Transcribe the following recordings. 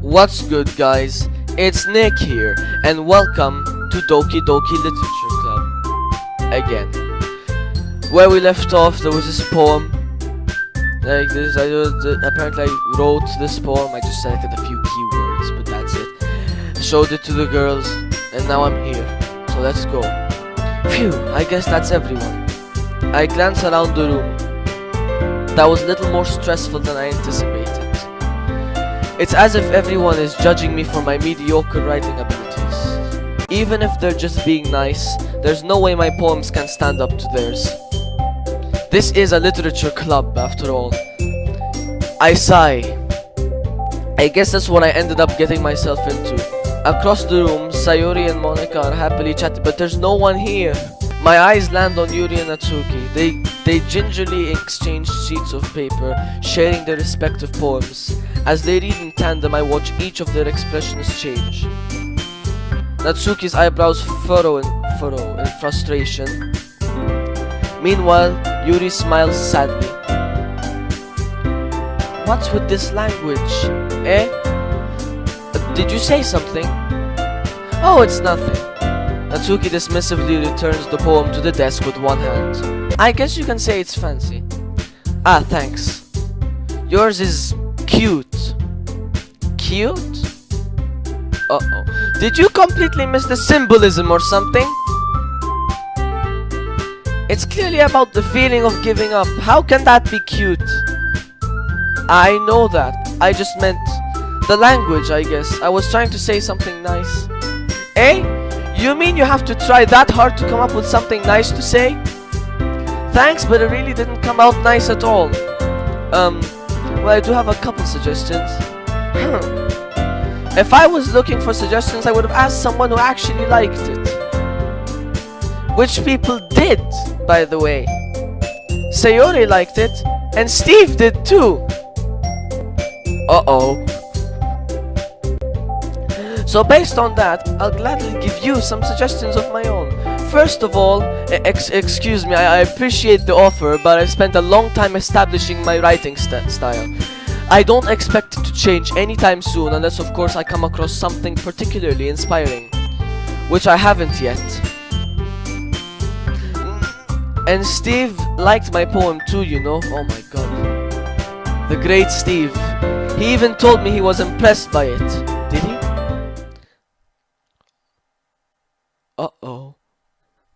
What's good, guys? It's Nick here, and welcome to Doki Doki Literature Club. Again. Where we left off, there was this poem. Like this, apparently I wrote this poem, I just selected a few keywords, but that's it. Showed it to the girls, and now I'm here. So let's go. Phew, I guess that's everyone. I glance around the room. That was a little more stressful than I anticipated. It's as if everyone is judging me for my mediocre writing abilities. Even if they're just being nice, there's no way my poems can stand up to theirs. This is a literature club, after all. I sigh. I guess that's what I ended up getting myself into. Across the room, Sayori and Monica are happily chatting, but there's no one here. My eyes land on Yuri and Natsuki. They gingerly exchange sheets of paper, sharing their respective poems. As they read in tandem, I watch each of their expressions change. Natsuki's eyebrows furrow in frustration. Meanwhile, Yuri smiles sadly. What's with this language? Eh? Did you say something? Oh, it's nothing. Natsuki dismissively returns the poem to the desk with one hand. I guess you can say it's fancy. Ah, thanks. Yours is cute. Cute? Uh-oh. Did you completely miss the symbolism or something? It's clearly about the feeling of giving up. How can that be cute? I know that. I just meant the language, I guess. I was trying to say something nice. Eh? You mean you have to try that hard to come up with something nice to say? Thanks, but it really didn't come out nice at all. Well, I do have a couple suggestions. If I was looking for suggestions, I would have asked someone who actually liked it. Which people did, by the way. Sayori liked it, and Steve did too. Uh-oh. So based on that, I'll gladly give you some suggestions of my own. First of all, excuse me, I appreciate the offer, but I've spent a long time establishing my writing style. I don't expect it to change anytime soon, unless of course I come across something particularly inspiring. Which I haven't yet. And Steve liked my poem too, you know. Oh my god. The great Steve. He even told me he was impressed by it. Did he? Uh-oh.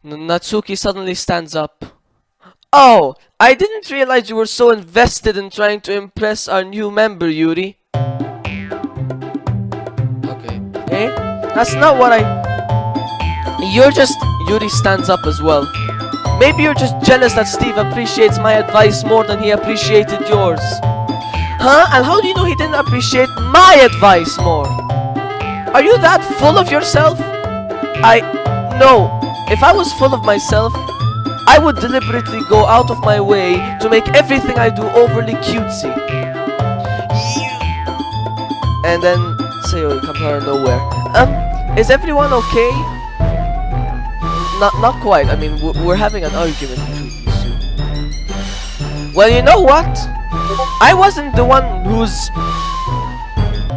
Natsuki suddenly stands up. Oh, I didn't realize you were so invested in trying to impress our new member, Yuri. Okay. Eh? That's not what Yuri stands up as well. Maybe you're just jealous that Steve appreciates my advice more than he appreciated yours. Huh? And how do you know he didn't appreciate my advice more? Are you that full of yourself? No. If I was full of myself, I would deliberately go out of my way to make everything I do overly cutesy. And then Sayori comes out of nowhere. Is everyone okay? Not quite. I mean, we're having an argument between these two. Well, you know what? I wasn't the one whose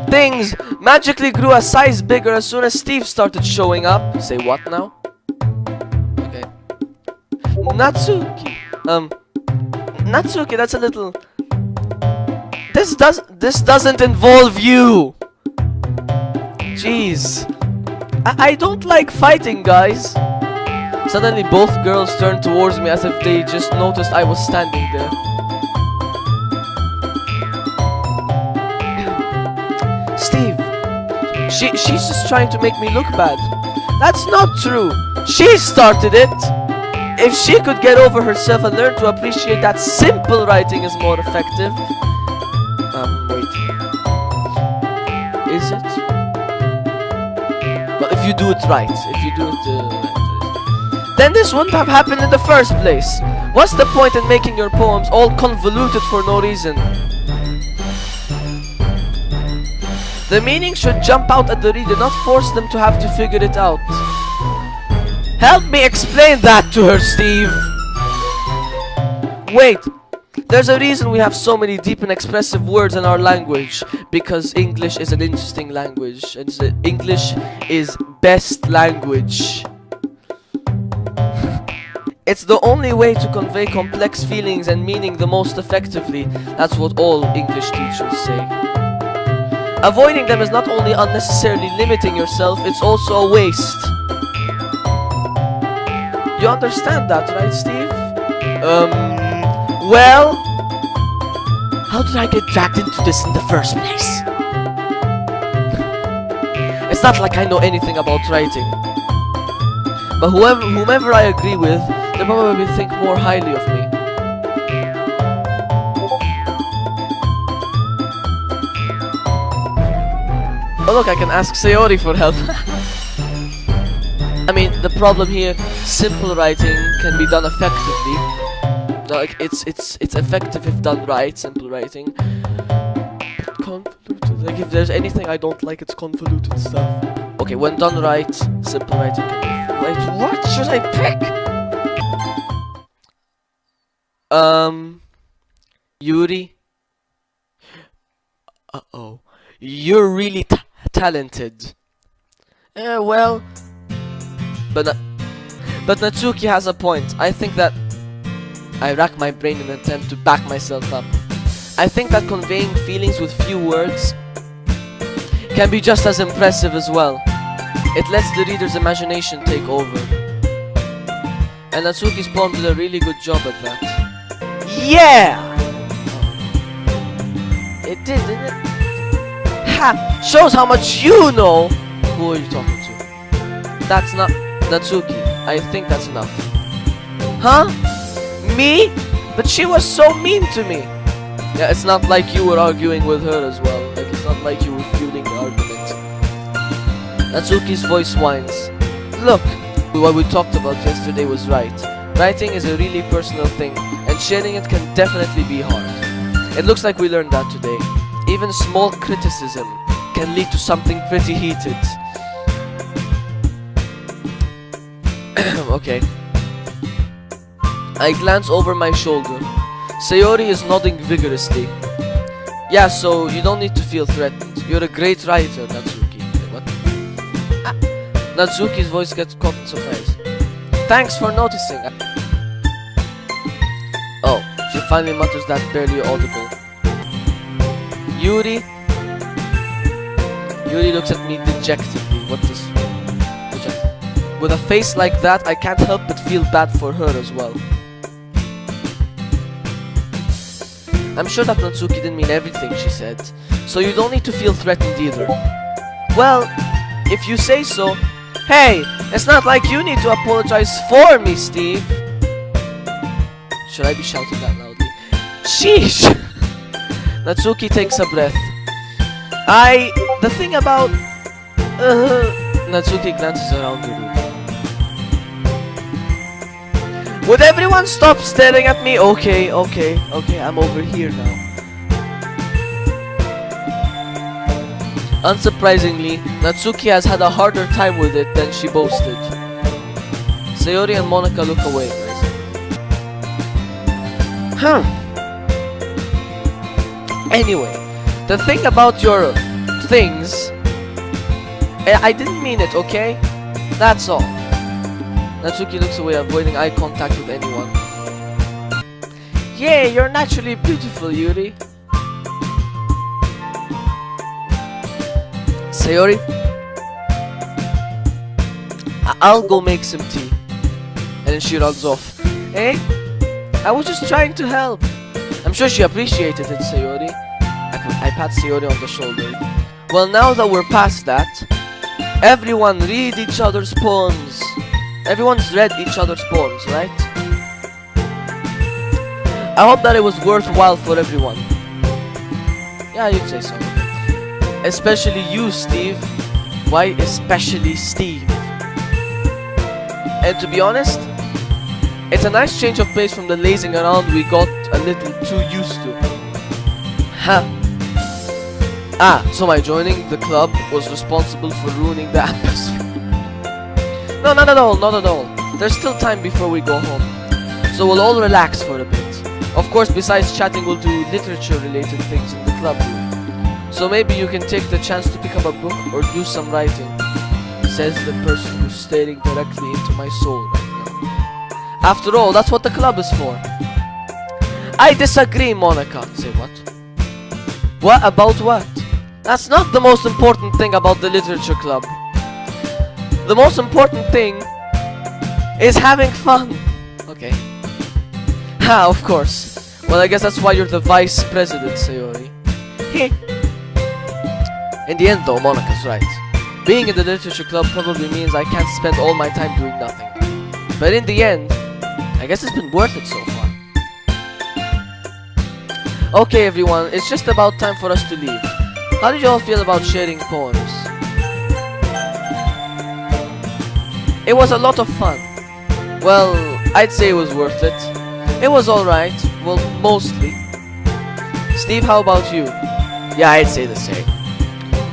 things magically grew a size bigger as soon as Steve started showing up. Say what now? Okay. Natsuki. Natsuki, that's a little... This doesn't involve you! Jeez. I don't like fighting, guys. Suddenly both girls turned towards me as if they just noticed I was standing there. Steve, she's just trying to make me look bad. That's not true. She started it. If she could get over herself and learn to appreciate that simple writing is more effective. Wait. Is it? But if you do it right, then this wouldn't have happened in the first place. What's the point in making your poems all convoluted for no reason? The meaning should jump out at the reader, not force them to have to figure it out. Help me explain that to her, Steve. Wait, There's a reason we have so many deep and expressive words in our language, because English is an interesting language, and English is best language. It's the only way to convey complex feelings and meaning the most effectively. That's what all English teachers say. Avoiding them is not only unnecessarily limiting yourself, it's also a waste. You understand that, right, Steve? Well, how did I get dragged into this in the first place? It's not like I know anything about writing. But whomever I agree with, they probably think more highly of me. Oh look, I can ask Sayori for help. I mean, the problem here, simple writing can be done effectively. Like, it's effective if done right, simple writing. But convoluted, like if there's anything I don't like, it's convoluted stuff. Okay, when done right, simple writing can be... Wait, what should I pick? Yuri? Uh-oh. You're really talented. Well... But Natsuki has a point. I think that... I rack my brain in an attempt to back myself up. I think that conveying feelings with few words can be just as impressive as well. It lets the reader's imagination take over. And Natsuki's poem did a really good job at that. Yeah! It did, didn't it? Ha! Shows how much you know! Who are you talking to? That's not... Natsuki. I think that's enough. Huh? Me? But she was so mean to me! Yeah, it's not like you were arguing with her as well. Like, it's not like you were fueling the argument. Natsuki's voice whines. Look, what we talked about yesterday was right. Writing is a really personal thing, and sharing it can definitely be hard. It looks like we learned that today. Even small criticism can lead to something pretty heated. Okay. I glance over my shoulder. Sayori is nodding vigorously. Yeah, so you don't need to feel threatened. You're a great writer, Natsuki. What? Ah. Natsuki's voice gets caught in surprise. Thanks for noticing. Oh, she finally mutters that barely audible. Yuri looks at me dejectedly. What is... Dejected? With a face like that, I can't help but feel bad for her as well. I'm sure that Natsuki didn't mean everything she said, so you don't need to feel threatened either. Well, if you say so. Hey, it's not like you need to apologize for me, Steve. Should I be shouting that loudly? Sheesh! Natsuki takes a breath. The thing about... Natsuki glances around the room. Would everyone stop staring at me? Okay, I'm over here now. Unsurprisingly, Natsuki has had a harder time with it than she boasted. Sayori and Monica look away. Anyway, the thing about your things... I didn't mean it, okay? That's all. Natsuki looks away, avoiding eye contact with anyone. Yeah, you're naturally beautiful, Yuri. Sayori? I'll go make some tea. And then she runs off. Eh? I was just trying to help. I'm sure she appreciated it, Sayori. I pat Sayori on the shoulder. Well, now that we're past that, everyone read each other's poems. Everyone's read each other's poems, right? I hope that it was worthwhile for everyone. Yeah, you'd say so. Especially you, Steve. Why especially Steve? And to be honest, it's a nice change of pace from the lazing around we got a little too used to. Ha! So my joining the club was responsible for ruining the atmosphere. No, not at all. There's still time before we go home. So we'll all relax for a bit. Of course, besides chatting, we'll do literature-related things in the club room. So maybe you can take the chance to pick up a book or do some writing, says the person who's staring directly into my soul right now. After all, that's what the club is for. I disagree, Monica. Say what? What about what? That's not the most important thing about the literature club. The most important thing is having fun. Okay. Ha, of course. Well, I guess that's why you're the vice president, Sayori. In the end though, Monica's right. Being in the literature club probably means I can't spend all my time doing nothing. But in the end, I guess it's been worth it so far. Okay everyone, it's just about time for us to leave. How did you all feel about sharing poems? It was a lot of fun. Well, I'd say it was worth it. It was alright. Well, mostly. Steve, how about you? Yeah, I'd say the same.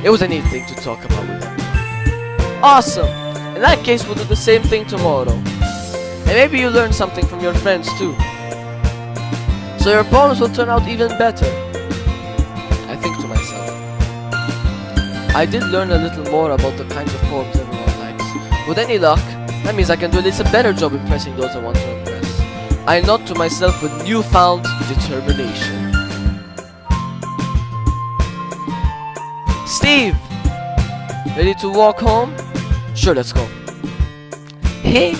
It was a neat thing to talk about with everyone. Awesome! In that case, we'll do the same thing tomorrow. And maybe you learn something from your friends too. So your poems will turn out even better. I think to myself. I did learn a little more about the kinds of poems everyone likes. With any luck, that means I can do at least a better job impressing those I want to impress. I nod to myself with newfound determination. Steve! Ready to walk home? Sure, let's go. Hey!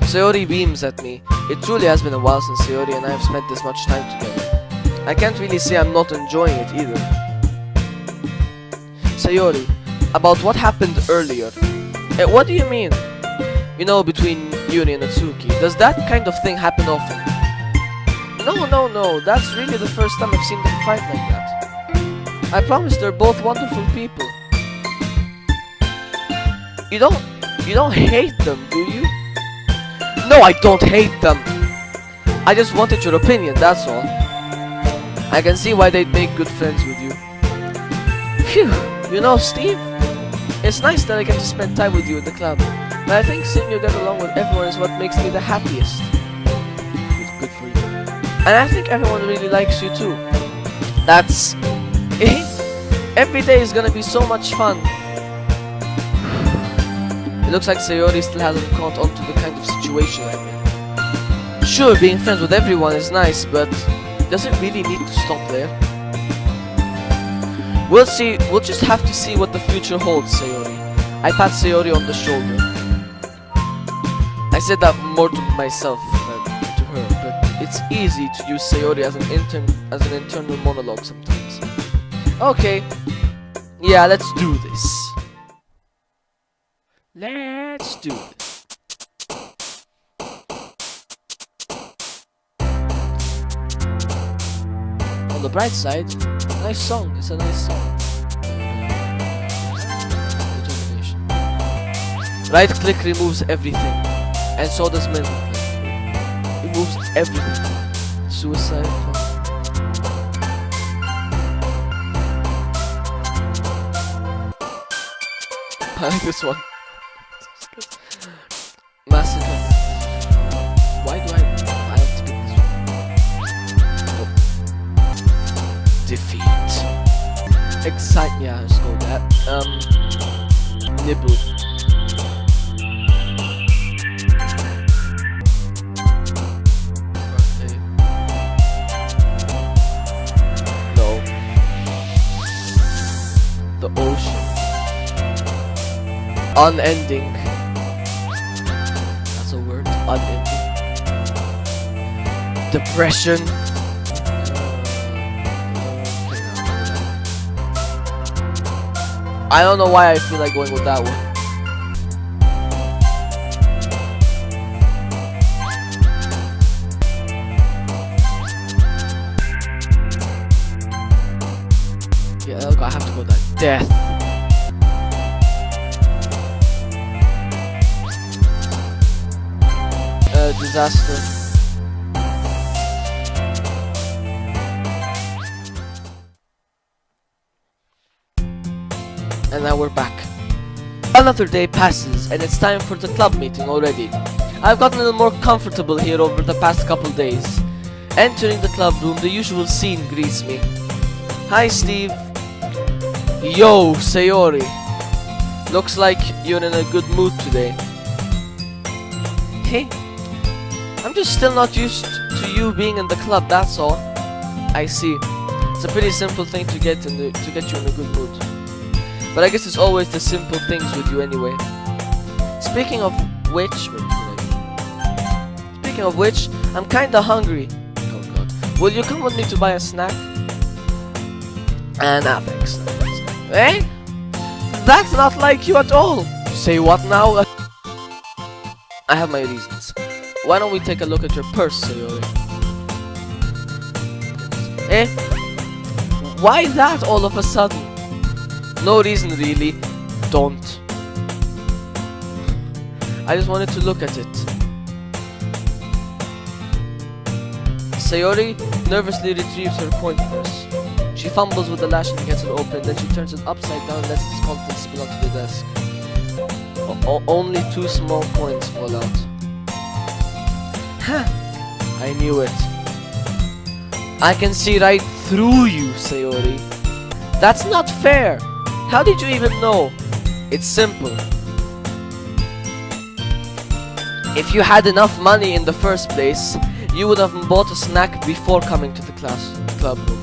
Sayori beams at me. It truly has been a while since Sayori and I have spent this much time together. I can't really say I'm not enjoying it either. Sayori, about what happened earlier. What do you mean? You know, between Yuri and Natsuki. Does that kind of thing happen often? No. That's really the first time I've seen them fight like that. I promise they're both wonderful people. You don't hate them, do you? No, I don't hate them. I just wanted your opinion, that's all. I can see why they'd make good friends with you. Phew, you know, Steve, it's nice that I get to spend time with you in the club. But I think seeing you get along with everyone is what makes me the happiest. Good for you. And I think everyone really likes you too. That's... Every day is gonna be so much fun. It looks like Sayori still hasn't caught on to the kind of situation I'm in. Sure, being friends with everyone is nice, but does it really need to stop there? We'll see. We'll just have to see what the future holds, Sayori. I pat Sayori on the shoulder. I said that more to myself than to her, but it's easy to use Sayori as an internal monologue sometimes. Okay. Yeah, let's do this. Let's do this. On the bright side, nice song. It's a nice song. Determination. Right click removes everything, and so does middle click. Removes everything. Suicide. I like this one. Massacre. Why do I have to pick this one? Oh. Defeat. Excite. Yeah, let's go with that. Nibble. Okay. No. The ocean. Unending. That's a word. Unending. Depression. I don't know why I feel like going with that one. Yeah, look, I have to go with that. Death. Disaster. And now we're back. Another day passes and it's time for the club meeting already. I've gotten a little more comfortable here over the past couple days. Entering the club room, the usual scene greets me. Hi, Steve. Yo, Sayori. Looks like you're in a good mood today. Hey, I'm just still not used to you being in the club, that's all. I see. It's a pretty simple thing to get you in a good mood. But I guess it's always the simple things with you anyway. Speaking of which, I'm kinda hungry. Oh god. Will you come with me to buy a snack? Nah, thanks. Eh? That's not like you at all. Say what now? I have my reasons. Why don't we take a look at your purse, Sayori? Eh? Why that all of a sudden? No reason really. Don't. I just wanted to look at it. Sayori nervously retrieves her coin purse. She fumbles with the latch and gets it open, then she turns it upside down and lets its contents spill onto the desk. Only 2 small coins fall out. Huh. I knew it. I can see right through you, Sayori. That's not fair. How did you even know? It's simple. If you had enough money in the first place, you would have bought a snack before coming to the club room.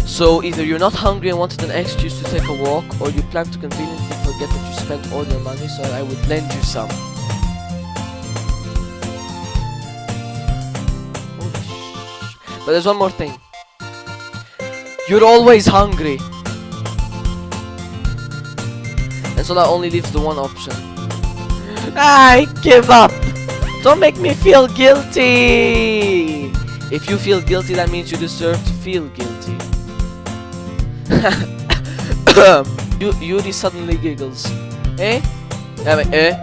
So either you're not hungry and wanted an excuse to take a walk, or you plan to conveniently forget that you spent all your money so I would lend you some. But there's one more thing. You're always hungry. And so that only leaves the one option. I give up! Don't make me feel guilty! If you feel guilty, that means you deserve to feel guilty. Yuri suddenly giggles. Eh? Eh?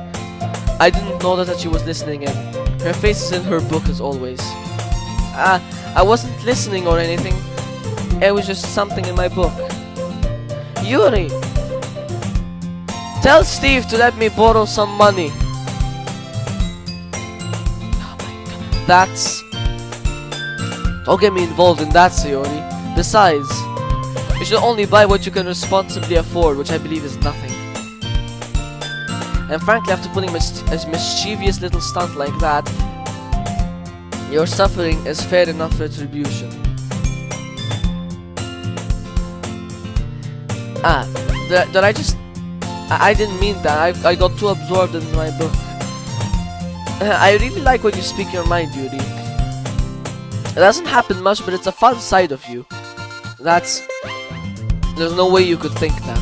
I didn't know that she was listening in. Her face is in her book as always. I wasn't listening or anything. It was just something in my book. Yuri! Tell Steve to let me borrow some money. Oh my god. That's... Don't get me involved in that, Sayori. Besides, you should only buy what you can responsibly afford, which I believe is nothing. And frankly, after pulling a mischievous little stunt like that, your suffering is fair enough retribution. I didn't mean that. I got too absorbed in my book. I really like when you speak your mind, Yuri. It doesn't happen much, but it's a fun side of you. There's no way you could think that.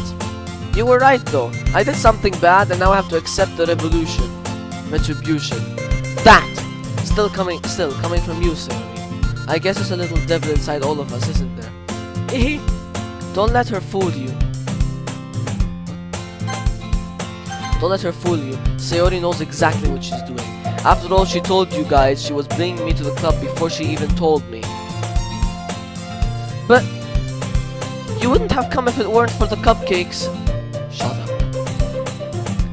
You were right though. I did something bad and now I have to accept the retribution. That! Still coming from you, Sayori. I guess there's a little devil inside all of us, isn't there? Don't let her fool you. Don't let her fool you. Sayori knows exactly what she's doing. After all, she told you guys she was bringing me to the club before she even told me. But you wouldn't have come if it weren't for the cupcakes. Shut up.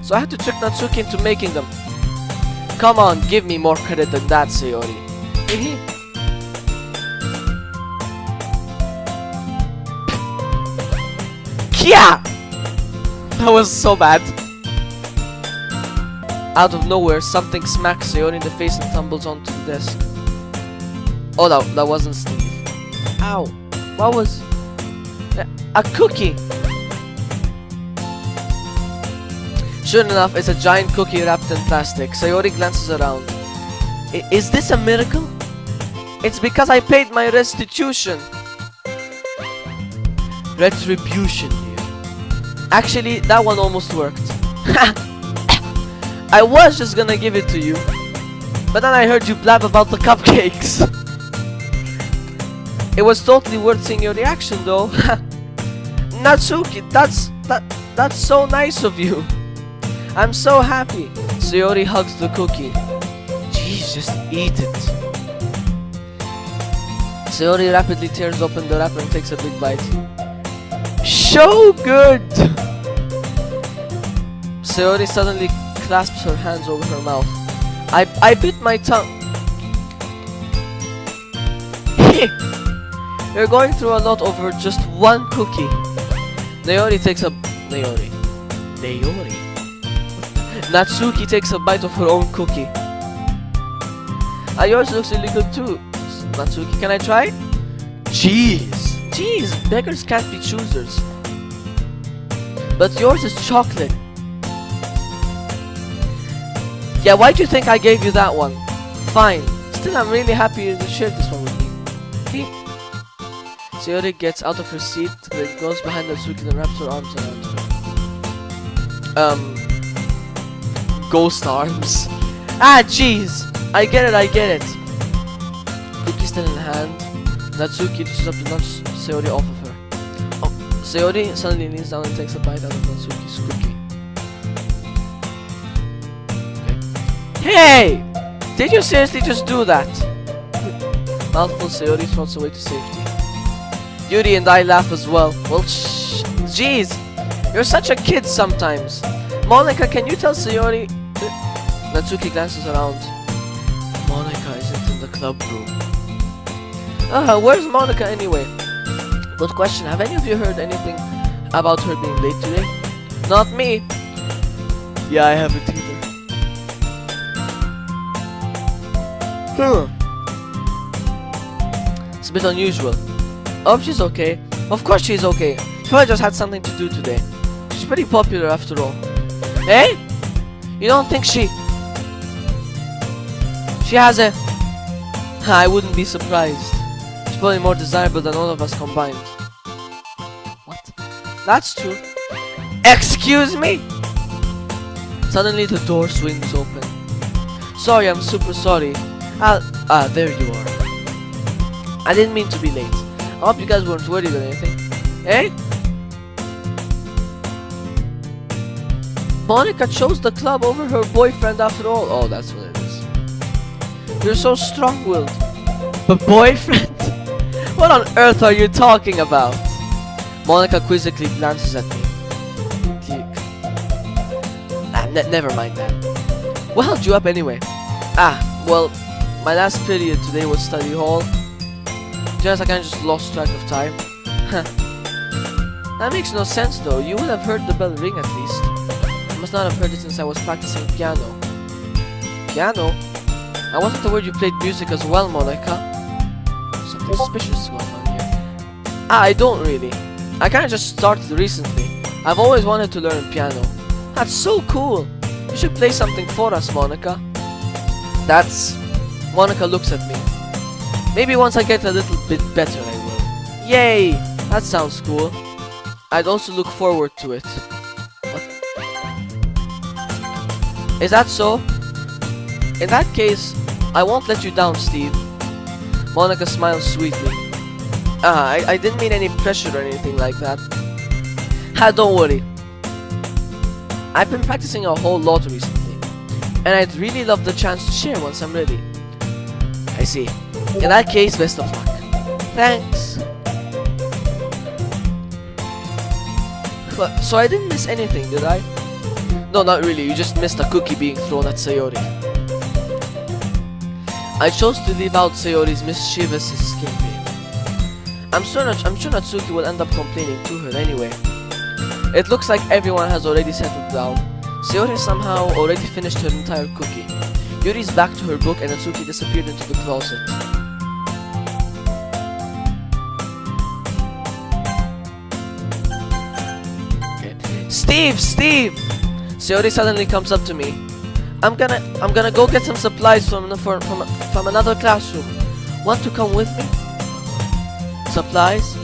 So I had to trick Natsuki into making them. Come on, give me more credit than that, Sayori. Kia! That was so bad. Out of nowhere, something smacks Sayori in the face and tumbles onto the desk. Oh, that wasn't Steve. Ow. What was... a cookie! Sure enough, it's a giant cookie wrapped in plastic. Sayori glances around. Is this a miracle? It's because I paid my restitution. Retribution here. Actually, that one almost worked. I was just gonna give it to you, but then I heard you blab about the cupcakes. It was totally worth seeing your reaction though. Natsuki, that's so nice of you. I'm so happy. Sayori hugs the cookie. Jeez, just eat it. Sayori rapidly tears open the wrapper and takes a big bite. So good! Sayori suddenly clasps her hands over her mouth. I bit my tongue. You're going through a lot over just one cookie. Naori takes a... Naori. Natsuki takes a bite of her own cookie. Yours looks really good too, Natsuki. Can I try? Jeez, beggars can't be choosers. But yours is chocolate. Yeah, why do you think I gave you that one? Fine. Still, I'm really happy you shared this one with me. Sayori gets out of her seat, then goes behind Natsuki and wraps her arms around her. Ghost arms. Ah, jeez. I get it. Cookie still in hand. Natsuki reaches up to nudge Sayori off of her. Oh, Sayori suddenly leans down and takes a bite out of Natsuki's cookie. Okay. Hey! Did you seriously just do that? Mouthful, Sayori throws away to safety. Yuri and I laugh as well. Well, jeez. You're such a kid sometimes. Monica, can you tell Sayori... Natsuki glances around. Monica isn't in the club room. Where's Monica anyway? Good question. Have any of you heard anything about her being late today? Not me. Yeah, I haven't either. It's a bit unusual. I hope she's okay. Of course she's okay. She probably just had something to do today. She's pretty popular after all. Eh? You don't think she has a... I wouldn't be surprised. She's probably more desirable than all of us combined. What? That's true. Excuse me? Suddenly the door swings open. Sorry, I'm super sorry. There you are. I didn't mean to be late. I hope you guys weren't worried or anything. Eh? Monica chose the club over her boyfriend after all. Oh, that's what it is. You're so strong-willed. But boyfriend? What on earth are you talking about? Monica quizzically glances at me. Never mind that. What held you up anyway? Well, my last period today was study hall. Just I kinda just lost track of time. That makes no sense though. You would have heard the bell ring at least. I must not have heard it since I was practicing piano. Piano? I wasn't aware you played music as well, Monica. Something suspicious going on here. I don't really. I kinda just started recently. I've always wanted to learn piano. That's so cool. You should play something for us, Monica. Monica looks at me. Maybe once I get a little bit better I will. Yay! That sounds cool. I'd also look forward to it. What? Is that so? In that case, I won't let you down, Steve. Monica smiles sweetly. I didn't mean any pressure or anything like that. Don't worry. I've been practicing a whole lot recently, and I'd really love the chance to share once I'm ready. I see. In that case, best of luck. Thanks. So I didn't miss anything, did I? No, not really. You just missed a cookie being thrown at Sayori. I chose to leave out Sayori's mischievous escaping. I'm sure Natsuki will end up complaining to her anyway. It looks like everyone has already settled down. Sayori somehow already finished her entire cookie. Yuri's back to her book and Natsuki disappeared into the closet. Okay. Steve! Sayori suddenly comes up to me. I'm gonna go get some supplies from another classroom. Want to come with me? Supplies?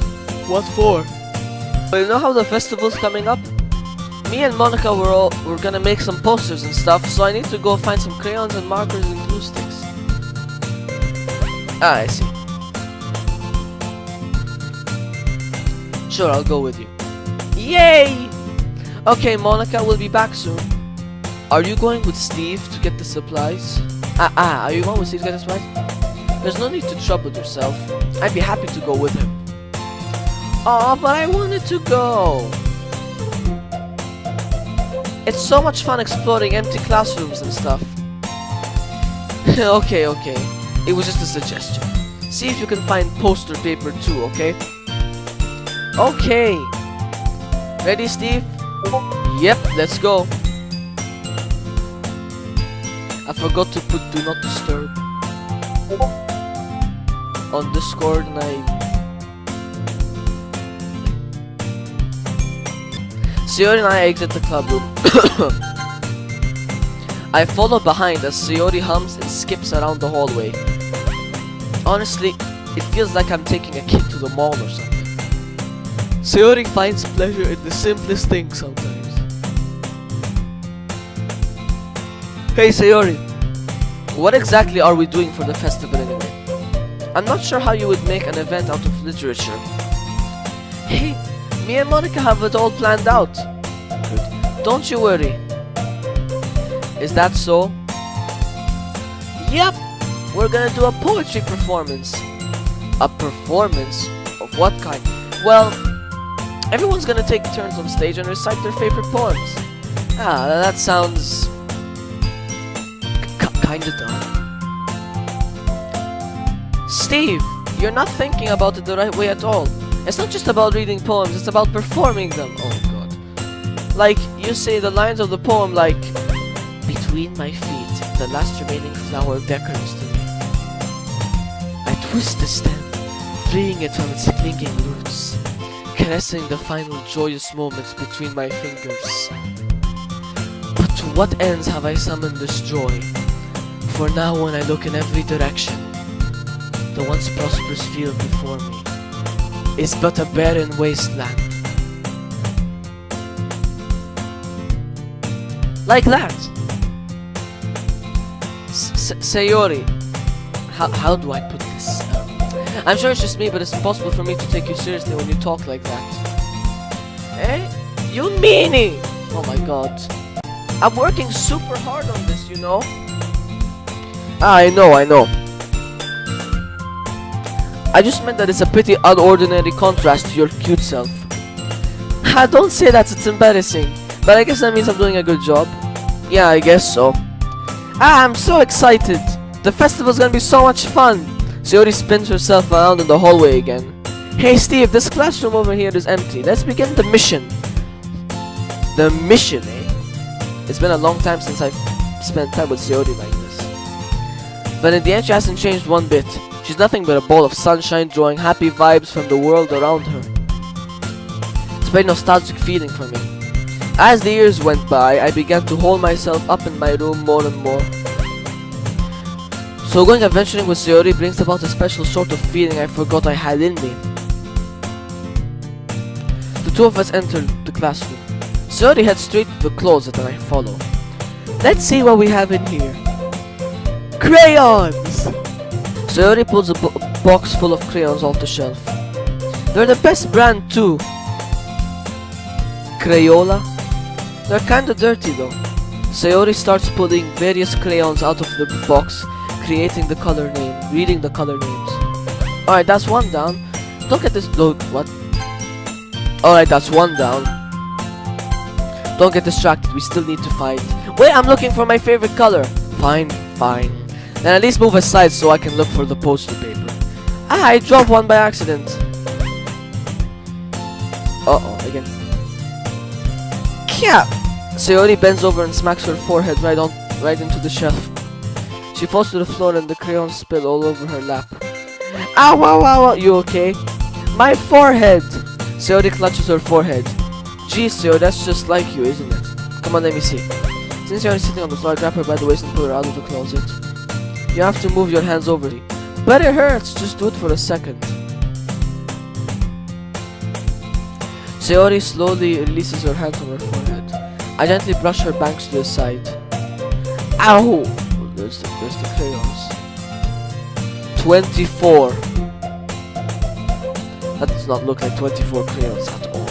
What for? Well, you know how the festival's coming up? Me and Monica we're gonna make some posters and stuff, so I need to go find some crayons and markers and glue sticks. I see. Sure, I'll go with you. Yay! Okay, Monica, we'll be back soon. Are you going with Steve to get the supplies? Are you going with Steve to get the supplies? There's no need to trouble yourself. I'd be happy to go with him. Oh, but I wanted to go. It's so much fun exploring empty classrooms and stuff. Okay. It was just a suggestion. See if you can find poster paper too, okay? Okay. Ready, Steve? Yep, let's go. I forgot to put do not disturb on Discord, and Sayori and I exit the club room. I follow behind as Sayori hums and skips around the hallway. Honestly, it feels like I'm taking a kid to the mall or something. Sayori finds pleasure in the simplest things sometimes. Hey Sayori, what exactly are we doing for the festival anyway? I'm not sure how you would make an event out of literature. Hey, me and Monica have it all planned out. Good. Don't you worry. Is that so? Yep, we're gonna do a poetry performance. A performance? Of what kind? Well, everyone's gonna take turns on stage and recite their favorite poems. Ah, that sounds kinda dumb. Steve, you're not thinking about it the right way at all. It's not just about reading poems, it's about performing them. Oh god. Like, you say the lines of the poem like, between my feet, the last remaining flower beckons to me. I twist the stem, freeing it from its clinging roots, caressing the final joyous moments between my fingers. But to what ends have I summoned this joy? For now when I look in every direction, the once prosperous field before me is but a barren wasteland. Like that. Sayori, how do I put this? I'm sure it's just me, but it's impossible for me to take you seriously when you talk like that. Eh? You meanie! Oh my god. I'm working super hard on this, you know? I know. I just meant that it's a pretty unordinary contrast to your cute self. Don't say that, it's embarrassing. But I guess that means I'm doing a good job. Yeah, I guess so. I'm so excited. The festival's gonna be so much fun. Sayori spins herself around in the hallway again. Hey Steve, this classroom over here is empty. Let's begin the mission. The mission, eh? It's been a long time since I've spent time with Sayori like this. But in the end, she hasn't changed one bit. She's nothing but a ball of sunshine, drawing happy vibes from the world around her. It's a very nostalgic feeling for me. As the years went by, I began to hold myself up in my room more and more. So going adventuring with Sayori brings about a special sort of feeling I forgot I had in me. The two of us entered the classroom. Sayori heads straight to the closet and I follow. Let's see what we have in here. Crayons! Sayori pulls a box full of crayons off the shelf. They're the best brand too. Crayola? They're kinda dirty though. Sayori starts pulling various crayons out of the box, creating the color name, reading the color names. Alright, that's one down. Don't get this. What? Alright, that's one down. Don't get distracted, we still need to fight. Wait, I'm looking for my favorite color. Fine. Then at least move aside so I can look for the poster paper. I dropped one by accident. Uh-oh, again. Kya! Sayori bends over and smacks her forehead right into the shelf. She falls to the floor and the crayons spill all over her lap. Ow! You okay? My forehead! Sayori clutches her forehead. Geez, Sayori, that's just like you, isn't it? Come on, let me see. Since you're sitting on the floor, I grab her by the waist and pull her out of the closet. You have to move your hands over it. But it hurts, just do it for a second. Sayori slowly releases her hand from her forehead. I gently brush her bangs to the side. Ow! There's the crayons. 24. That does not look like 24 crayons at all.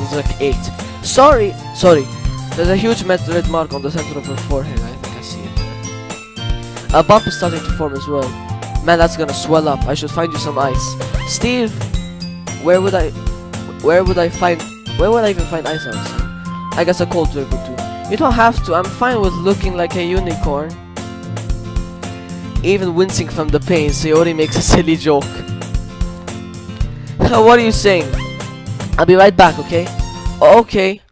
It's like 8. Sorry! There's a huge red mark on the center of her forehead. I think I see it. A bump is starting to form as well. Man, that's gonna swell up. I should find you some ice. Steve! Where would I even find ice outside? I guess a cold drink or two. You don't have to. I'm fine with looking like a unicorn. Even wincing from the pain, Sayori makes a silly joke. What are you saying? I'll be right back, okay? Okay.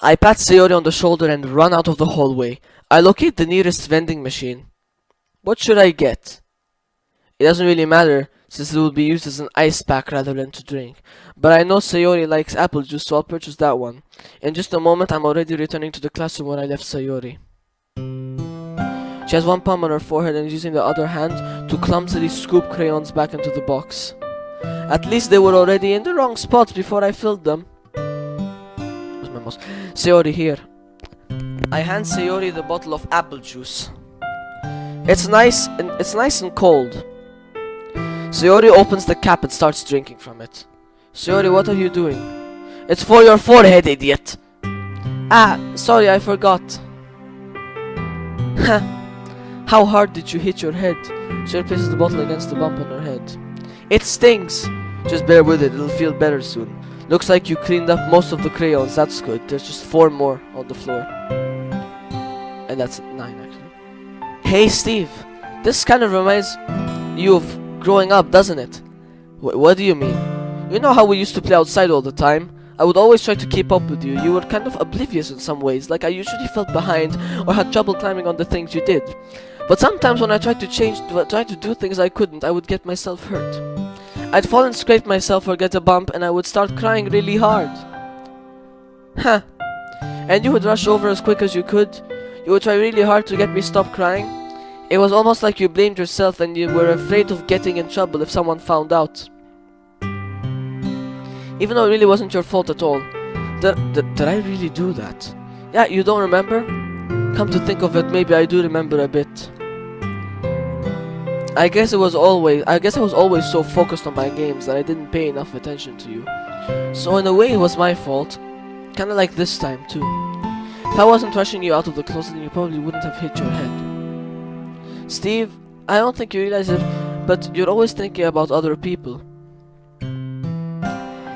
I pat Sayori on the shoulder and run out of the hallway. I locate the nearest vending machine. What should I get? It doesn't really matter, since it will be used as an ice pack rather than to drink. But I know Sayori likes apple juice, so I'll purchase that one. In just a moment, I'm already returning to the classroom where I left Sayori. She has one palm on her forehead and is using the other hand to clumsily scoop crayons back into the box. At least they were already in the wrong spots before I filled them. Sayori, here. I hand Sayori the bottle of apple juice. It's nice and cold. Sayori opens the cap and starts drinking from it. Sayori, what are you doing? It's for your forehead, idiot. Ah, sorry, I forgot. How hard did you hit your head? Sayori places the bottle against the bump on her head. It stings. Just bear with it, it'll feel better soon. Looks like you cleaned up most of the crayons, that's good. There's just 4 more on the floor. And that's 9 actually. Hey Steve, this kind of reminds you of growing up, doesn't it? What do you mean? You know how we used to play outside all the time? I would always try to keep up with you. You were kind of oblivious in some ways, like I usually felt behind or had trouble climbing on the things you did. But sometimes when I tried to do things I couldn't, I would get myself hurt. I'd fall and scrape myself or get a bump and I would start crying really hard. Huh. And you would rush over as quick as you could. You would try really hard to get me stop crying. It was almost like you blamed yourself and you were afraid of getting in trouble if someone found out. Even though it really wasn't your fault at all. Did I really do that? Yeah, you don't remember? Come to think of it, maybe I do remember a bit. I guess I was always so focused on my games that I didn't pay enough attention to you. So in a way it was my fault. Kinda like this time too. If I wasn't rushing you out of the closet, then you probably wouldn't have hit your head. Steve, I don't think you realize it, but you're always thinking about other people.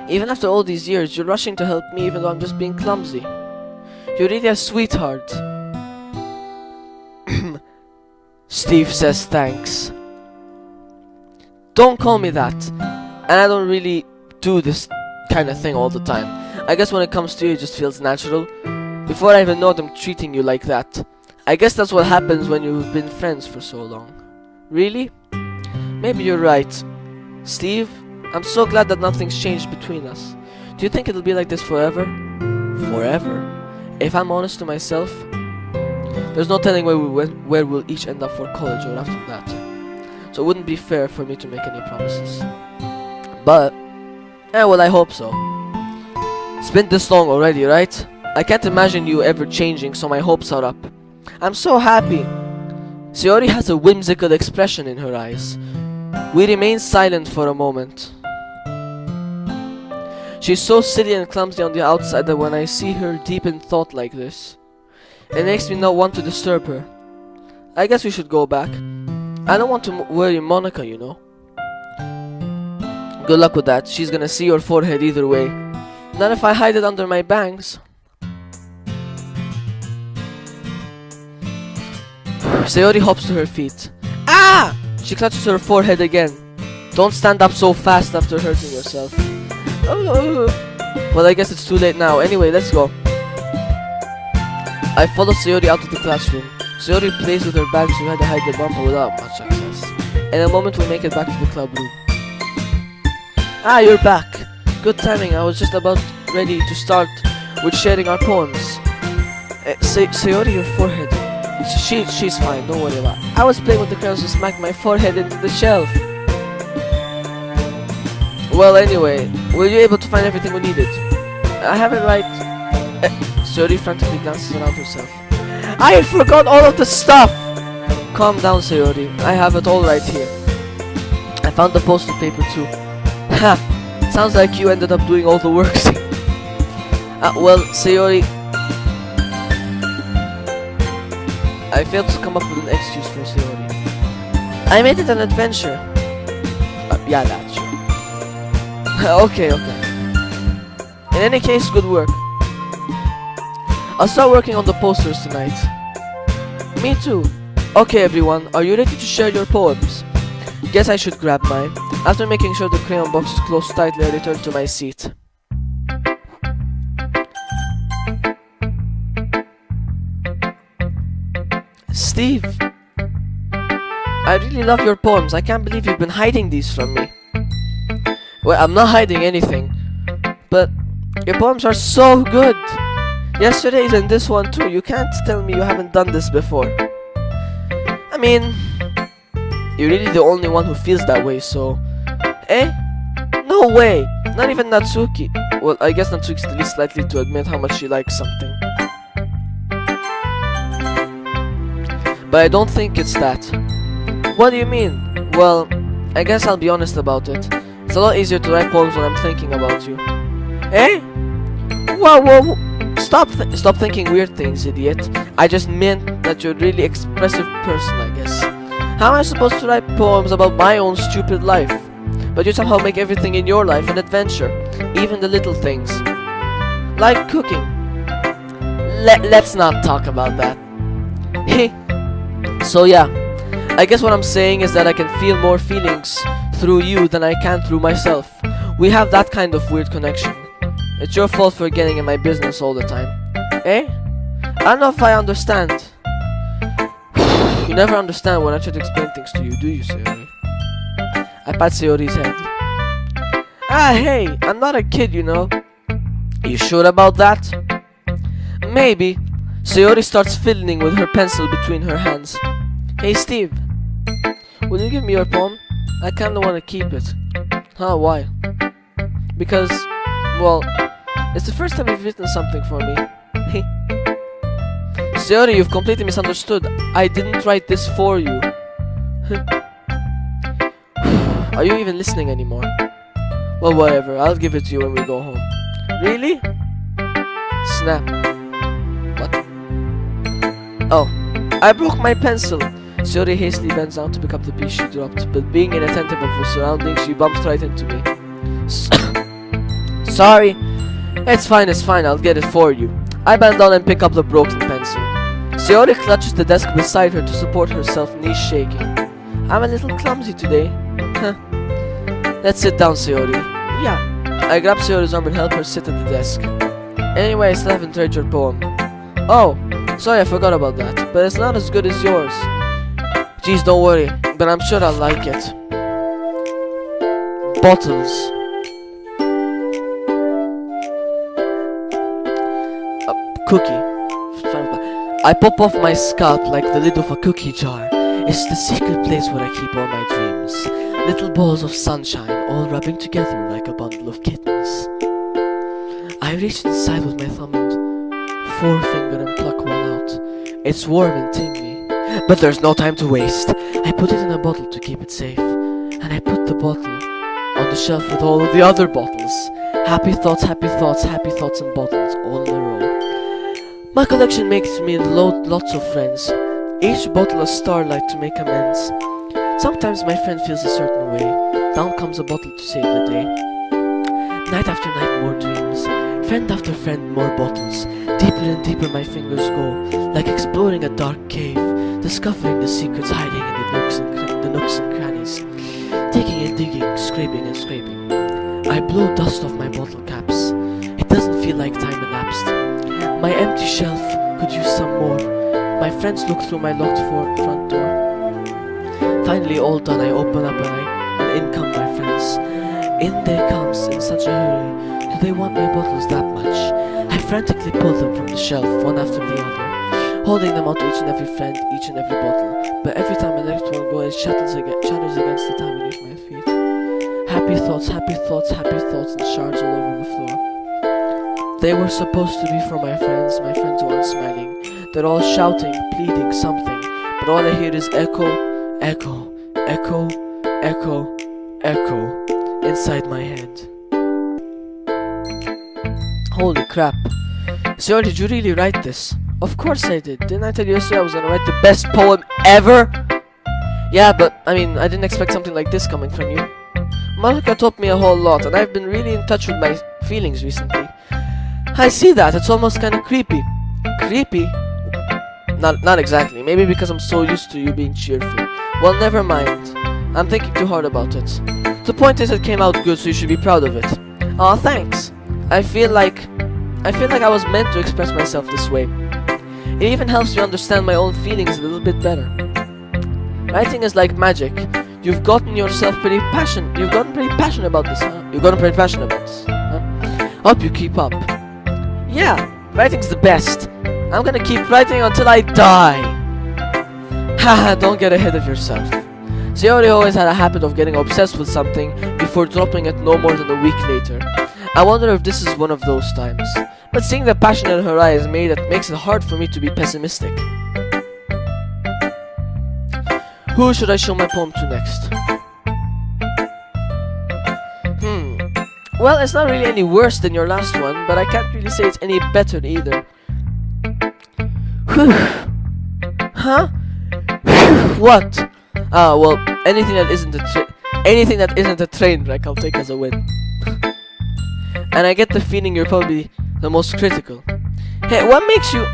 Even after all these years, you're rushing to help me even though I'm just being clumsy. You're really a sweetheart. Steve says thanks. Don't call me that. And I don't really do this kind of thing all the time. I guess when it comes to you, it just feels natural. Before I even know I'm treating you like that. I guess that's what happens when you've been friends for so long. Really? Maybe you're right. Steve, I'm so glad that nothing's changed between us. Do you think it'll be like this forever? Forever? If I'm honest to myself, there's no telling where we'll each end up for college or after that. So it wouldn't be fair for me to make any promises. But, well, I hope so. It's been this long already, right? I can't imagine you ever changing, so my hopes are up. I'm so happy. Sayori has a whimsical expression in her eyes. We remain silent for a moment. She's so silly and clumsy on the outside that when I see her deep in thought like this, it makes me not want to disturb her. I guess we should go back. I don't want to worry Monica, you know. Good luck with that. She's gonna see your forehead either way. Not if I hide it under my bangs. Sayori hops to her feet. Ah! She clutches her forehead again. Don't stand up so fast after hurting yourself. Well, I guess it's too late now. Anyway, let's go. I follow Sayori out of the classroom. Sayori plays with her bag to try to hide the bumper without much success. In a moment we make it back to the club room. Ah, you're back. Good timing, I was just about ready to start with sharing our poems. Sayori, your forehead. She's fine, don't worry about it. I was playing with the crayons to smack my forehead into the shelf. Well, anyway, were you able to find everything we needed? I have it right. Sayori frantically glances around herself. I forgot all of the stuff! Calm down, Sayori. I have it all right here. I found the poster paper too. Ha! Sounds like you ended up doing all the work. Well, Sayori, I failed to come up with an excuse for Sayori. I made it an adventure. Yeah, that's true. Okay. In any case, good work. I'll start working on the posters tonight. Me too. Okay everyone, are you ready to share your poems? Guess I should grab mine. After making sure the crayon box is closed tightly, I return to my seat. Steve, I really love your poems. I can't believe you've been hiding these from me. Well, I'm not hiding anything, but your poems are so good. Yesterday's and this one too. You can't tell me you haven't done this before. I mean, you're really the only one who feels that way, so... Eh? No way! Not even Natsuki. Well, I guess Natsuki's the least likely to admit how much she likes something. But I don't think it's that. What do you mean? Well, I guess I'll be honest about it. It's a lot easier to write poems when I'm thinking about you. Eh? Whoa. Stop thinking weird things, idiot. I just meant that you're a really expressive person, I guess. How am I supposed to write poems about my own stupid life? But you somehow make everything in your life an adventure. Even the little things. Like cooking. Let's not talk about that. Hey. So yeah, I guess what I'm saying is that I can feel more feelings through you than I can through myself. We have that kind of weird connection. It's your fault for getting in my business all the time. Eh? I don't know if I understand. You never understand when I try to explain things to you, do you, Sayori? I pat Sayori's head. Ah, hey, I'm not a kid, you know. You sure about that? Maybe. Sayori starts fiddling with her pencil between her hands. Hey Steve, will you give me your poem? I kinda wanna keep it. Huh, why? Because, well, it's the first time you've written something for me. Hey. Sayori, you've completely misunderstood. I didn't write this for you. Are you even listening anymore? Well, whatever, I'll give it to you when we go home. Really? Snap. What? Oh, I broke my pencil. Sayori hastily bends down to pick up the piece she dropped, but being inattentive of her surroundings, she bumps right into me. Sorry. It's fine, I'll get it for you. I bend down and pick up the broken pencil. Sayori clutches the desk beside her to support herself, knees shaking. I'm a little clumsy today. Huh. Let's sit down, Sayori. Yeah. I grab Sayori's arm and help her sit at the desk. Anyway, I still haven't read your poem. Oh, sorry, I forgot about that, but it's not as good as yours. Geez, don't worry, but I'm sure I'll like it. Bottles. Cookie. I pop off my scalp like the lid of a cookie jar. It's the secret place where I keep all my dreams. Little balls of sunshine, all rubbing together like a bundle of kittens. I reach inside with my thumb and forefinger and pluck one out. It's warm and tingly, but there's no time to waste. I put it in a bottle to keep it safe, and I put the bottle on the shelf with all of the other bottles. Happy thoughts, and bottles, all in a row. My collection makes me lots of friends. Each bottle a starlight to make amends. Sometimes my friend feels a certain way. Down comes a bottle to save the day. Night after night, more dreams. Friend after friend, more bottles. Deeper and deeper my fingers go, like exploring a dark cave, discovering the secrets hiding in the nooks and crannies. Digging and digging, scraping and scraping. I blow dust off my bottle caps. It doesn't feel like time elapsed. My empty shelf could use some more. My friends look through my locked front door. Finally, all done, I open up and in come my friends. In they comes in such a hurry. Do they want my bottles that much? I frantically pull them from the shelf, one after the other, holding them out to each and every friend, each and every bottle. But every time I let one go, it shatters against the time beneath my feet. Happy thoughts, and shards all over the floor. They were supposed to be for my friends who aren't smiling. They're all shouting, pleading something, but all I hear is echo, echo, echo, echo, echo, inside my head. Holy crap. Sir, did you really write this? Of course I did. Didn't I tell you yesterday I was gonna write the best poem ever? Yeah, but, I mean, I didn't expect something like this coming from you. Marika taught me a whole lot, and I've been really in touch with my feelings recently. I see that, it's almost kinda creepy. Creepy? not exactly. Maybe because I'm so used to you being cheerful. Well, never mind. I'm thinking too hard about it. The point is it came out good, so you should be proud of it. Aw, thanks. I feel like I was meant to express myself this way. It even helps me understand my own feelings a little bit better. Writing is like magic. You've gotten pretty passionate about this, huh? Hope you keep up. Yeah, writing's the best. I'm gonna keep writing until I die. Haha, don't get ahead of yourself. Sayori always had a habit of getting obsessed with something before dropping it no more than a week later. I wonder if this is one of those times. But seeing the passion in her eyes makes it hard for me to be pessimistic. Who should I show my poem to next? Well, it's not really any worse than your last one, but I can't really say it's any better either. Huh? What? Ah, well, anything that isn't a train wreck, I'll take as a win. And I get the feeling you're probably the most critical. Hey, what makes you...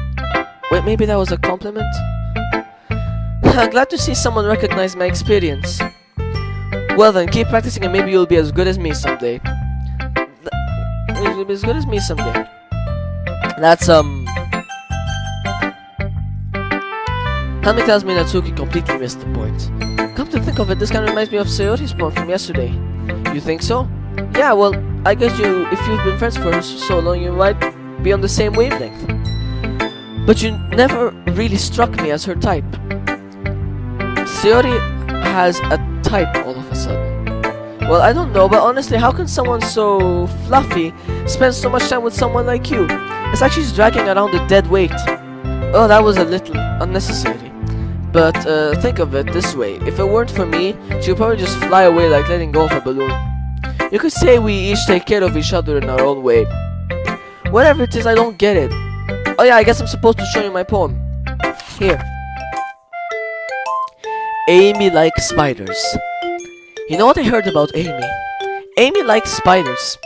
Wait, maybe that was a compliment? I'm glad to see someone recognize my experience. Well then, keep practicing and maybe you'll be as good as me someday. You'll be as good as me someday. That's, Helmi tells me that Suki completely missed the point. Come to think of it, this kind of reminds me of Sayori's poem from yesterday. You think so? Yeah, well, I guess if you've been friends for so long, you might be on the same wavelength. But you never really struck me as her type. Sayori has a type all of a sudden. Well, I don't know, but honestly, how can someone so fluffy spend so much time with someone like you? It's like she's dragging around a dead weight. Oh, that was a little unnecessary. But think of it this way. If it weren't for me, she would probably just fly away like letting go of a balloon. You could say we each take care of each other in our own way. Whatever it is, I don't get it. Oh yeah, I guess I'm supposed to show you my poem. Here. Amy likes spiders. You know what I heard about Amy? Amy likes spiders.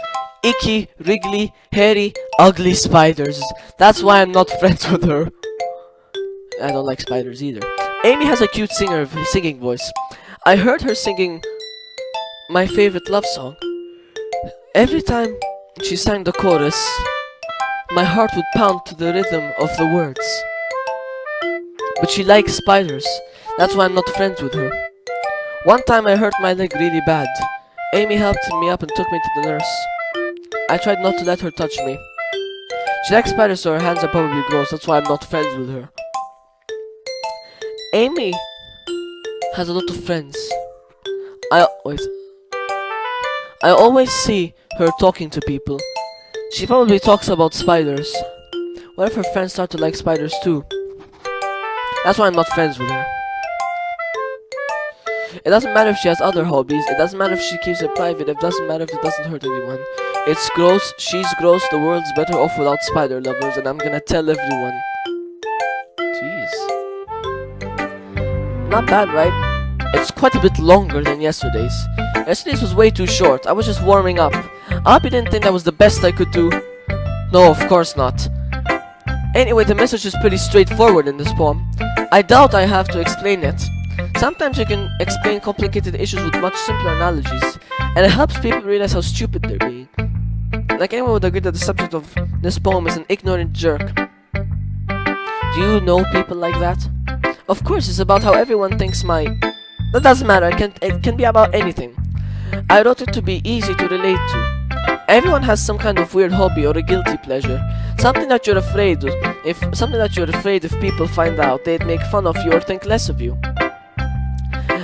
Icky, wriggly, hairy, ugly spiders. That's why I'm not friends with her. I don't like spiders either. Amy has a cute singing voice. I heard her singing my favorite love song. Every time she sang the chorus, my heart would pound to the rhythm of the words. But she likes spiders. That's why I'm not friends with her. One time I hurt my leg really bad. Amy helped me up and took me to the nurse. I tried not to let her touch me. She likes spiders, so her hands are probably gross. That's why I'm not friends with her. Amy has a lot of friends. I always see her talking to people. She probably talks about spiders. What if her friends start to like spiders too? That's why I'm not friends with her. It doesn't matter if she has other hobbies. It doesn't matter if she keeps it private. It doesn't matter if it doesn't hurt anyone. It's gross, she's gross, the world's better off without spider lovers, and I'm gonna tell everyone. Jeez. Not bad, right? It's quite a bit longer than yesterday's. Yesterday's was way too short. I was just warming up. I hope you didn't think that was the best I could do. No, of course not. Anyway, the message is pretty straightforward in this poem. I doubt I have to explain it. Sometimes you can explain complicated issues with much simpler analogies, and it helps people realize how stupid they're being. Like anyone would agree that the subject of this poem is an ignorant jerk. Do you know people like that? Of course, it's about how everyone thinks That doesn't matter, it can be about anything. I wrote it to be easy to relate to. Everyone has some kind of weird hobby or a guilty pleasure. Something that you're afraid of. If people find out, they'd make fun of you or think less of you.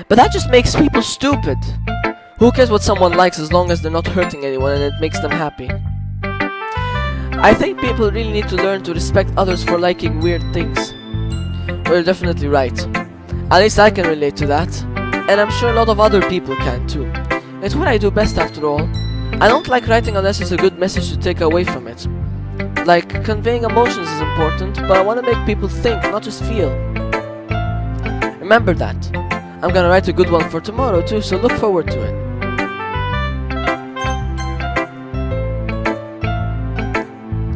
But that just makes people stupid. Who cares what someone likes as long as they're not hurting anyone and it makes them happy? I think people really need to learn to respect others for liking weird things. Well, you're definitely right. At least I can relate to that. And I'm sure a lot of other people can too. It's what I do best after all. I don't like writing unless it's a good message to take away from it. Like, conveying emotions is important, but I want to make people think, not just feel. Remember that. I'm gonna write a good one for tomorrow too, so look forward to it.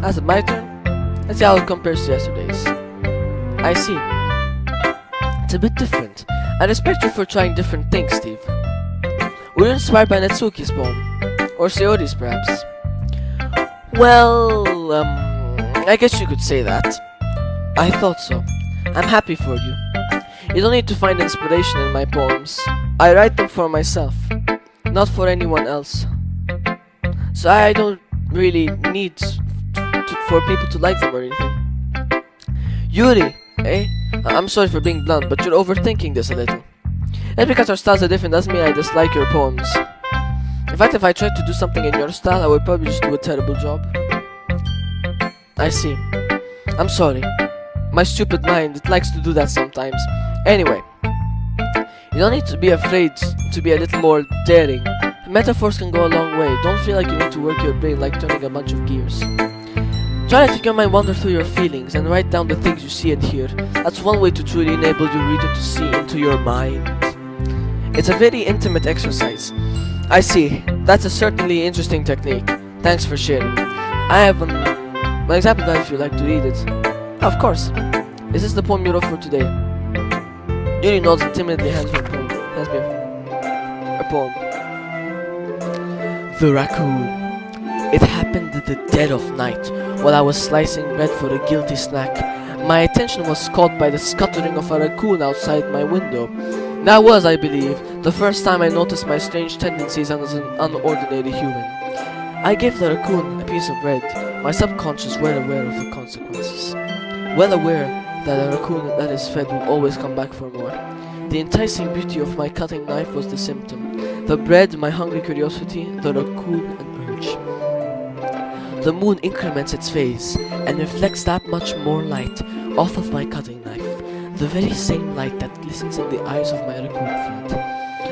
That's my turn. Let's see how it compares to yesterday's. I see. It's a bit different. I respect you for trying different things, Steve. Were you inspired by Natsuki's poem? Or Sayori's, perhaps? Well, I guess you could say that. I thought so. I'm happy for you. You don't need to find inspiration in my poems. I write them for myself, not for anyone else. So I don't really need for people to like them or anything. Yuri, eh? I'm sorry for being blunt, but you're overthinking this a little. Just because our styles are different doesn't mean I dislike your poems. In fact, if I tried to do something in your style, I would probably just do a terrible job. I see. I'm sorry. My stupid mind, it likes to do that sometimes. Anyway, you don't need to be afraid to be a little more daring. Metaphors can go a long way. Don't feel like you need to work your brain like turning a bunch of gears. Try to let your mind wander through your feelings and write down the things you see and hear. That's one way to truly enable your reader to see into your mind. It's a very intimate exercise. I see. That's a certainly interesting technique. Thanks for sharing. I have an example that if you'd like to read it. Of course. Is this the poem you wrote for today? Yuri nods and timidly hands me a poem. The Raccoon. It happened at the dead of night, while I was slicing bread for a guilty snack. My attention was caught by the scuttering of a raccoon outside my window. That was, I believe, the first time I noticed my strange tendencies as an unordinary human. I gave the raccoon a piece of bread, my subconscious well aware of the consequences. Well aware that a raccoon that is fed will always come back for more. The enticing beauty of my cutting knife was the symptom. The bread, my hungry curiosity, the raccoon, an urge. The moon increments its phase and reflects that much more light off of my cutting knife. The very same light that glistens in the eyes of my raccoon friend.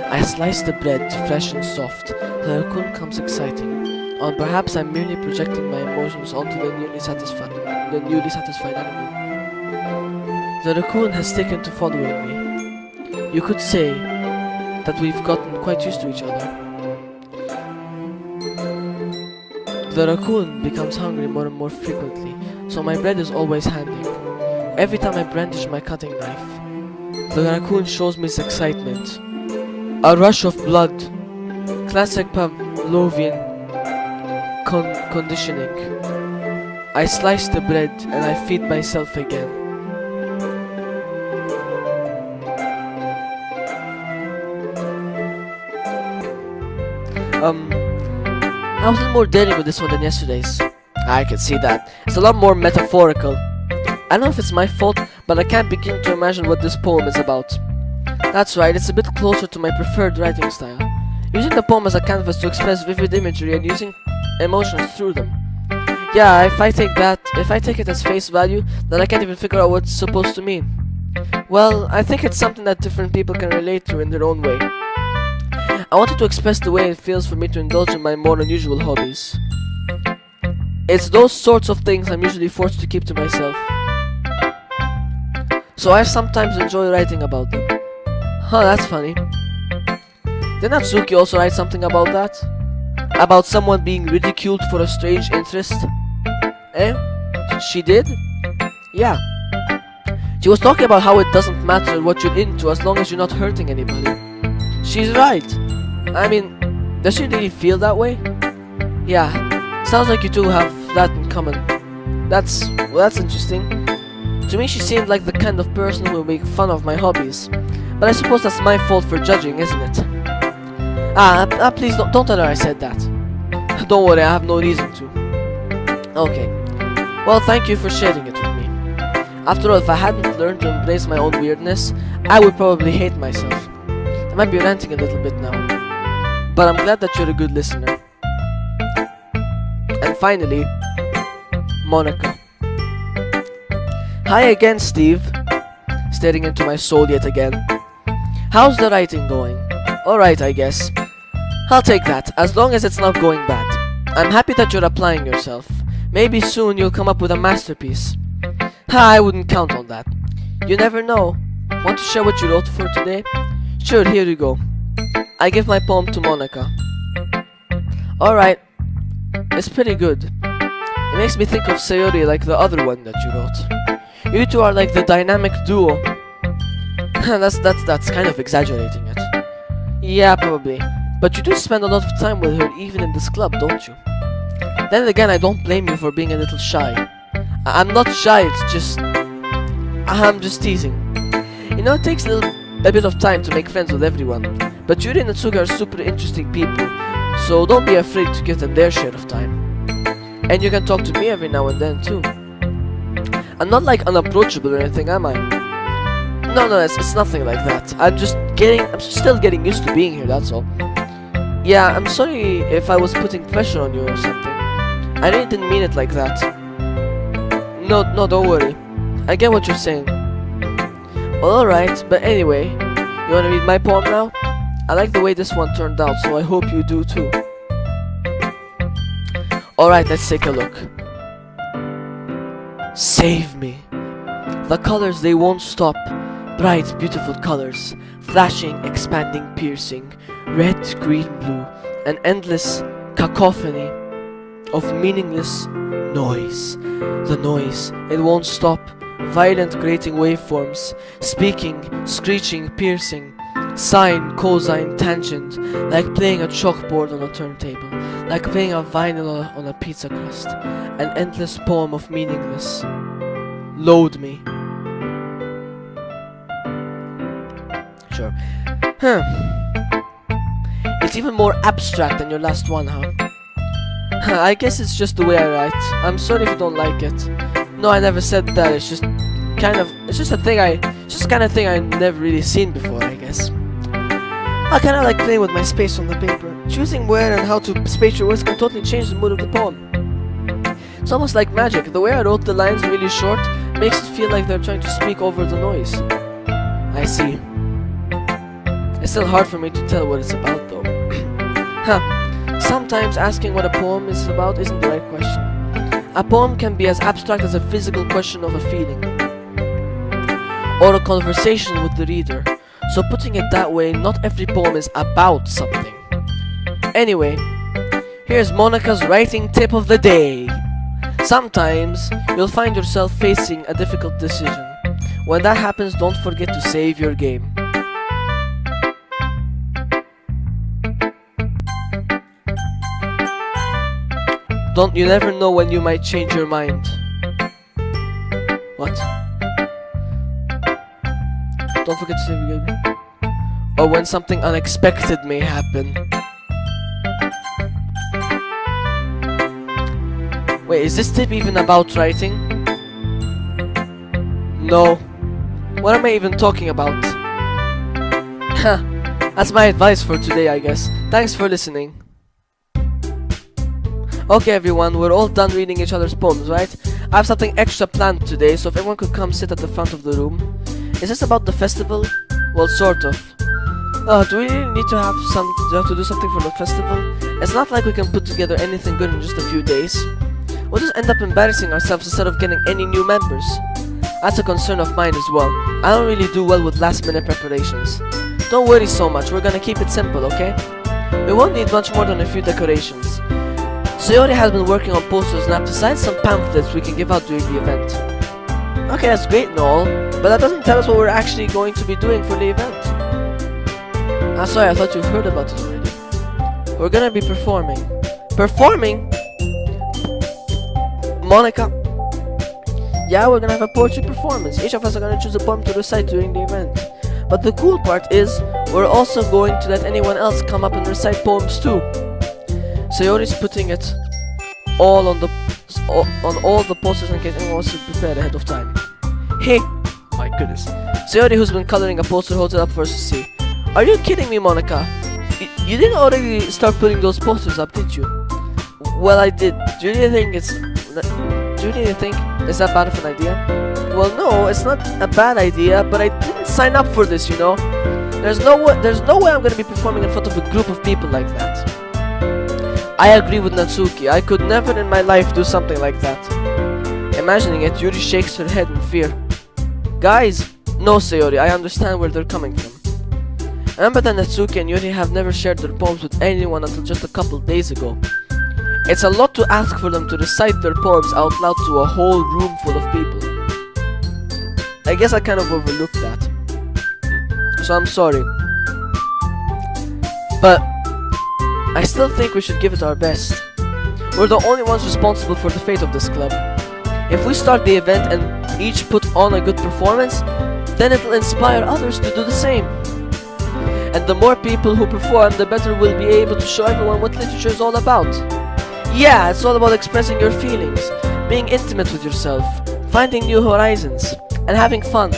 I slice the bread, fresh and soft. The raccoon comes exciting. Or perhaps I'm merely projecting my emotions onto the newly satisfied animal. The raccoon has taken to following me. You could say that we've gotten quite used to each other. The raccoon becomes hungry more and more frequently, so my bread is always handy. Every time I brandish my cutting knife, the raccoon shows me his excitement. A rush of blood. Classic Pavlovian conditioning. I slice the bread and I feed myself again. I was a little more daring with this one than yesterday's. I can see that. It's a lot more metaphorical. I don't know if it's my fault, but I can't begin to imagine what this poem is about. That's right, it's a bit closer to my preferred writing style. Using the poem as a canvas to express vivid imagery and using emotions through them. Yeah, if I take it as face value, then I can't even figure out what it's supposed to mean. Well, I think it's something that different people can relate to in their own way. I wanted to express the way it feels for me to indulge in my more unusual hobbies. It's those sorts of things I'm usually forced to keep to myself. So I sometimes enjoy writing about them. Huh, that's funny. Did Natsuki also write something about that? About someone being ridiculed for a strange interest? Eh? She did? Yeah. She was talking about how it doesn't matter what you're into as long as you're not hurting anybody. She's right. I mean, does she really feel that way? Yeah. Sounds like you two have that in common. That's interesting. To me, she seemed like the kind of person who will make fun of my hobbies. But I suppose that's my fault for judging, isn't it? Please don't tell her I said that. Don't worry, I have no reason to. Okay. Well, thank you for sharing it with me. After all, if I hadn't learned to embrace my own weirdness, I would probably hate myself. I might be ranting a little bit now. But I'm glad that you're a good listener. And finally, Monica. Hi again, Steve. Staring into my soul yet again. How's the writing going? Alright, I guess. I'll take that, as long as it's not going bad. I'm happy that you're applying yourself. Maybe soon you'll come up with a masterpiece. I wouldn't count on that. You never know. Want to share what you wrote for today? Sure, here you go. I give my poem to Monica. Alright. It's pretty good. It makes me think of Sayori like the other one that you wrote. You two are like the dynamic duo. That's kind of exaggerating it. Yeah, probably. But you do spend a lot of time with her even in this club, don't you? Then again, I don't blame you for being a little shy. I'm not shy, it's just... I'm just teasing. You know, it takes a bit of time to make friends with everyone. But Yuri and Natsuki are super interesting people, so don't be afraid to give them their share of time. And you can talk to me every now and then too. I'm not like unapproachable or anything, am I? No, it's nothing like that. I'm still getting used to being here, that's all. Yeah, I'm sorry if I was putting pressure on you or something. I really didn't mean it like that. No, don't worry. I get what you're saying. Well, alright, but anyway, you wanna read my poem now? I like the way this one turned out, so I hope you do too. Alright, let's take a look. Save me. The colors, they won't stop. Bright, beautiful colors. Flashing, expanding, piercing. Red, green, blue. An endless cacophony of meaningless noise. The noise, it won't stop. Violent, grating waveforms. Speaking, screeching, piercing. Sine, cosine, tangent. Like playing a chalkboard on a turntable. Like playing a vinyl on a pizza crust. An endless poem of meaningless. Load me. Sure. It's even more abstract than your last one, huh? I guess it's just the way I write. I'm sorry if you don't like it. No, I never said that. It's just kind of thing I never really seen before, I guess. I kinda like playing with my space on the paper. Choosing where and how to space your words can totally change the mood of the poem. It's almost like magic. The way I wrote the lines really short makes it feel like they're trying to speak over the noise. I see. It's still hard for me to tell what it's about though. Sometimes asking what a poem is about isn't the right question. A poem can be as abstract as a physical question of a feeling. Or a conversation with the reader. So putting it that way, not every poem is about something. Anyway, here's Monica's writing tip of the day. Sometimes you'll find yourself facing a difficult decision. When that happens, don't forget to save your game. You never know when you might change your mind. What? Don't forget to save your game. Or when something unexpected may happen. Wait, is this tip even about writing? No. What am I even talking about? That's my advice for today, I guess. Thanks for listening. Okay everyone, we're all done reading each other's poems, right? I have something extra planned today, so if everyone could come sit at the front of the room. Is this about the festival? Well, sort of. Do we really need to have to do something for the festival? It's not like we can put together anything good in just a few days. We'll just end up embarrassing ourselves instead of getting any new members. That's a concern of mine as well. I don't really do well with last minute preparations. Don't worry so much, we're gonna keep it simple, okay? We won't need much more than a few decorations. Sayori has been working on posters and I've decided some pamphlets we can give out during the event. Okay, that's great and all, but that doesn't tell us what we're actually going to be doing for the event. Ah, sorry, I thought you've heard about it already. We're gonna be performing. Performing? Monica? Yeah, we're gonna have a poetry performance. Each of us are gonna choose a poem to recite during the event. But the cool part is, we're also going to let anyone else come up and recite poems too. Sayori's putting it all on all the posters in case anyone wants to prepare ahead of time. Hey! My goodness. Sayori, who's been coloring a poster, holds it up for us to see. Are you kidding me, Monica? You didn't already start putting those posters up, did you? Well, I did. Do you really think it's that bad of an idea? Well, no, it's not a bad idea, but I didn't sign up for this, you know? There's no way I'm gonna be performing in front of a group of people like that. I agree with Natsuki. I could never in my life do something like that. Imagining it, Yuri shakes her head in fear. Guys! No, Sayori, I understand where they're coming from. Remember that Natsuki and Yuri have never shared their poems with anyone until just a couple days ago. It's a lot to ask for them to recite their poems out loud to a whole room full of people. I guess I kind of overlooked that. so I'm sorry. But I still think we should give it our best. We're the only ones responsible for the fate of this club. If we start the event and each put on a good performance, then it'll inspire others to do the same. And the more people who perform, the better we'll be able to show everyone what literature is all about. Yeah, it's all about expressing your feelings, being intimate with yourself, finding new horizons, and having fun.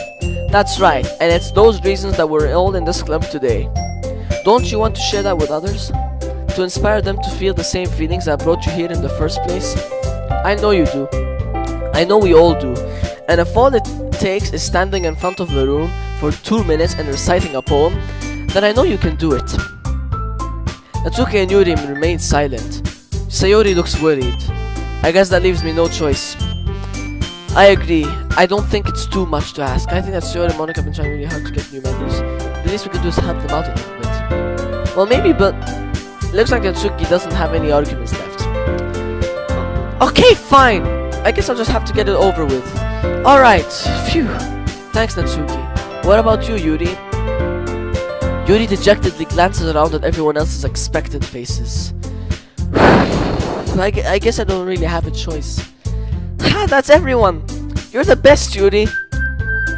That's right, and it's those reasons that we're all in this club today. Don't you want to share that with others? To inspire them to feel the same feelings that brought you here in the first place? I know you do. I know we all do. And if all it takes is standing in front of the room for 2 minutes and reciting a poem, then I know you can do it. Natsuki and Yuri remain silent. Sayori looks worried. I guess that leaves me no choice. I agree. I don't think it's too much to ask. I think that Sayori and Monica have been trying really hard to get new members. The least we can do is help them out a little bit. Well, maybe, but it looks like Natsuki doesn't have any arguments left. Okay, fine. I guess I'll just have to get it over with. Alright, phew. Thanks, Natsuki. What about you, Yuri? Yuri dejectedly glances around at everyone else's expectant faces. I guess I don't really have a choice. Ha, that's everyone! You're the best, Yuri!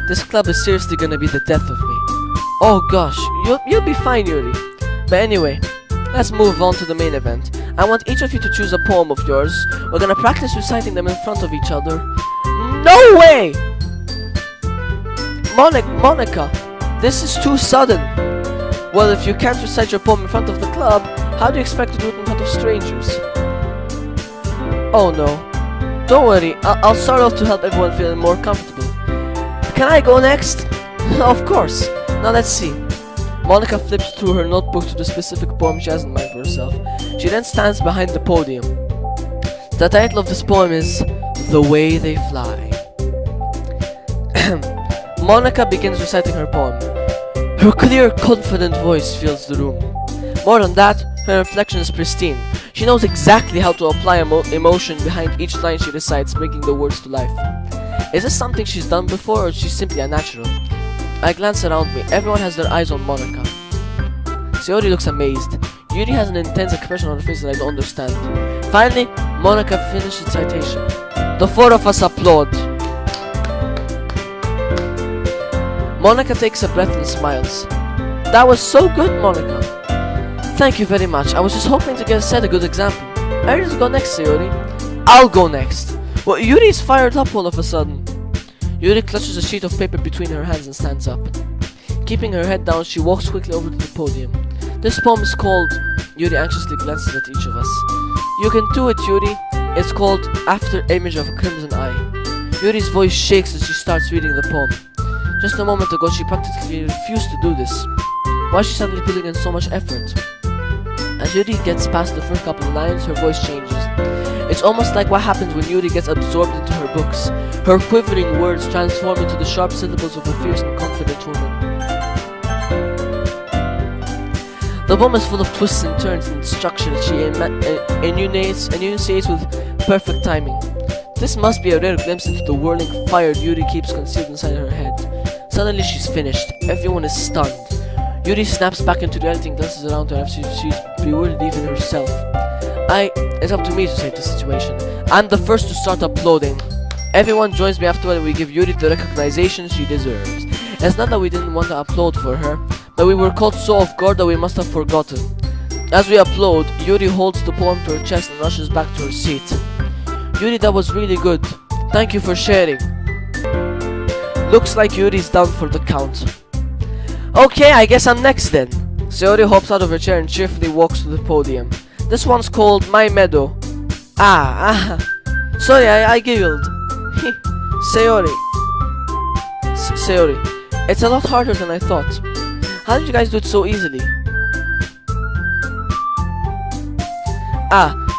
This club is seriously gonna be the death of me. Oh gosh, you'll be fine, Yuri. But anyway, let's move on to the main event. I want each of you to choose a poem of yours. We're gonna practice reciting them in front of each other. No way! Monica, this is too sudden. Well, if you can't recite your poem in front of the club, how do you expect to do it in front of strangers? Oh no. Don't worry, I'll start off to help everyone feel more comfortable. Can I go next? Of course. Now let's see. Monica flips through her notebook to the specific poem she has in mind for herself. She then stands behind the podium. The title of this poem is The Way They Fly. Monica begins reciting her poem. Her clear, confident voice fills the room. More than that, her inflection is pristine. She knows exactly how to apply emotion behind each line she recites, bringing the words to life. Is this something she's done before, or is she simply a natural? I glance around me. Everyone has their eyes on Monica. Sayori looks amazed. Yuri has an intense expression on her face that I don't understand. Finally, Monica finishes citation. The four of us applaud. Monica takes a breath and smiles. That was so good, Monica. Thank you very much. I was just hoping to set a good example. I just go next, Sayori. I'll go next. Well, Yuri's fired up all of a sudden. Yuri clutches a sheet of paper between her hands and stands up. Keeping her head down, she walks quickly over to the podium. This poem is called... Yuri anxiously glances at each of us. You can do it, Yuri. It's called After Image of a Crimson Eye. Yuri's voice shakes as she starts reading the poem. Just a moment ago, she practically refused to do this. Why is she suddenly putting in so much effort? As Yuri gets past the first couple of lines, her voice changes. It's almost like what happens when Yuri gets absorbed into her books. Her quivering words transform into the sharp syllables of a fierce and confident woman. The poem is full of twists and turns in structure that she enunciates with perfect timing. This must be a rare glimpse into the whirling fire Yuri keeps concealed inside her head. Suddenly she's finished. Everyone is stunned. Yuri snaps back into reality and glances around her as she's bewildered even herself. It's up to me to save the situation. I'm the first to start applauding. Everyone joins me afterward and we give Yuri the recognition she deserves. It's not that we didn't want to applaud for her, but we were caught so off guard that we must have forgotten. As we applaud, Yuri holds the poem to her chest and rushes back to her seat. Yuri, that was really good. Thank you for sharing. Looks like Yuri's done for the count. Okay, I guess I'm next then. Sayori hops out of her chair and cheerfully walks to the podium. This one's called My Meadow. Sorry, I giggled. Sayori. Sayori. It's a lot harder than I thought. How did you guys do it so easily?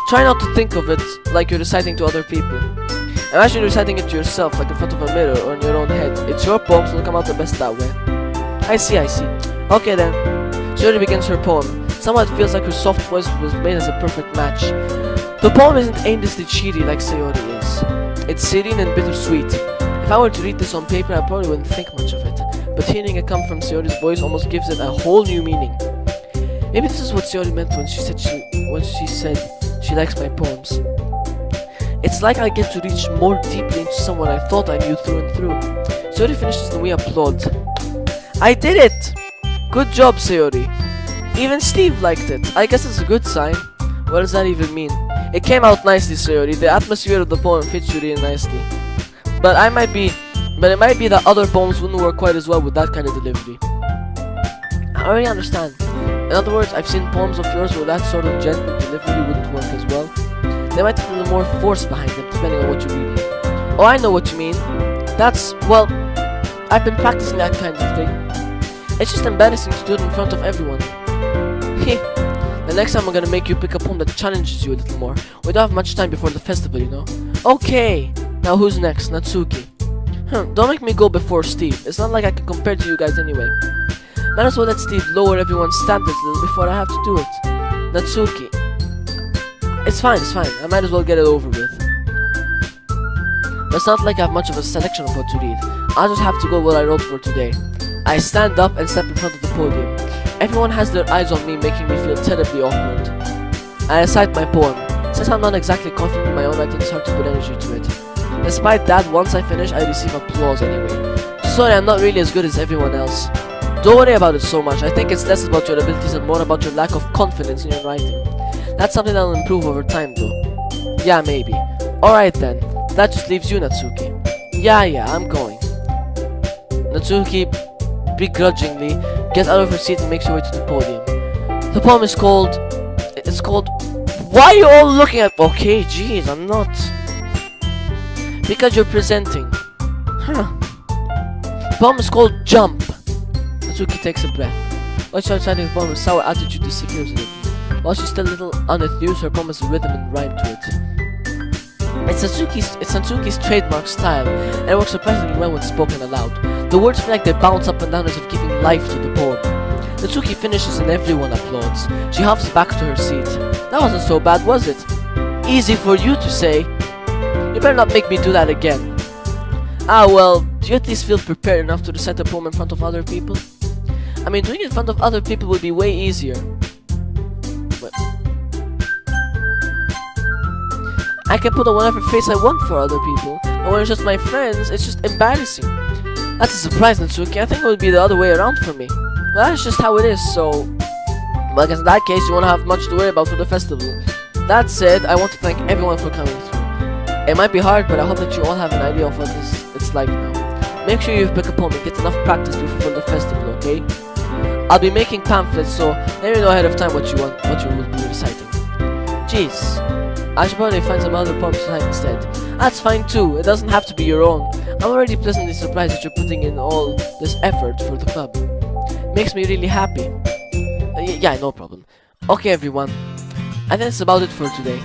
Try not to think of it like you're reciting to other people. Imagine reciting it to yourself, like in front of a mirror or in your own head. It's your poem, so it'll come out the best that way. I see. Okay then. Sayori begins her poem. Somehow it feels like her soft voice was made as a perfect match. The poem isn't aimlessly cheery like Sayori is. It's serene and bittersweet. If I were to read this on paper, I probably wouldn't think much of it. but hearing it come from Sayori's voice almost gives it a whole new meaning. Maybe this is what Sayori meant when she said she likes my poems. It's like I get to reach more deeply into someone I thought I knew through and through. Sayori finishes and we applaud. I did it! Good job, Sayori. Even Steve liked it. I guess it's a good sign. What does that even mean? It came out nicely, Sayori. The atmosphere of the poem fits you really nicely. But it might be that other poems wouldn't work quite as well with that kind of delivery. I already understand. In other words, I've seen poems of yours where that sort of gentle delivery wouldn't work as well. They might have a little more force behind them, depending on what you're reading. Oh, I know what you mean. Well, I've been practicing that kind of thing. It's just embarrassing to do it in front of everyone. The next time I'm gonna make you pick a poem that challenges you a little more. We don't have much time before the festival, you know. Okay, now who's next? Natsuki. Don't make me go before Steve. It's not like I can compare to you guys anyway. Might as well let Steve lower everyone's standards a little before I have to do it. Natsuki. It's fine. I might as well get it over with. But it's not like I have much of a selection of what to read. I'll just have to go what I wrote for today. I stand up and step in front of the podium. Everyone has their eyes on me, making me feel terribly awkward. I recite my poem. Since I'm not exactly confident in my own writing, it's hard to put energy to it. Despite that, once I finish, I receive applause anyway. Sorry, I'm not really as good as everyone else. Don't worry about it so much. I think it's less about your abilities and more about your lack of confidence in your writing. That's something that'll improve over time though. Yeah, maybe. Alright then. That just leaves you, Natsuki. Yeah, I'm going. Natsuki begrudgingly gets out of her seat and makes her way to the podium. The poem is called... It's called... Why are you all looking at... Okay, jeez, I'm not... Because you're presenting. The poem is called Jump. Natsuki takes a breath. While she starts writing the poem, her sour attitude disappears a little. While she's still a little unenthused, her poem has a rhythm and rhyme to it. It's Natsuki's trademark style, and it works surprisingly well when spoken aloud. The words feel like they bounce up and down as if giving life to the poem. Natsuki finishes and everyone applauds. She hops back to her seat. That wasn't so bad, was it? Easy for you to say. You better not make me do that again. Ah well, do you at least feel prepared enough to recite a poem in front of other people? I mean, doing it in front of other people would be way easier. But I can put on whatever face I want for other people, but when it's just my friends, it's just embarrassing. That's a surprise, Natsuki. I think it would be the other way around for me. Well, that's just how it is, so... Well, I guess in that case, you won't have much to worry about for the festival. That said, I want to thank everyone for coming through. It might be hard, but I hope that you all have an idea of what it's like now. Make sure you pick a poem and get enough practice before the festival, okay? I'll be making pamphlets, so let me know ahead of time what you will be reciting. Jeez, I should probably find some other poems to recite instead. That's fine too, it doesn't have to be your own. I'm already pleasantly surprised that you're putting in all this effort for the club. Makes me really happy. Yeah, no problem. Okay everyone, I think that's about it for today.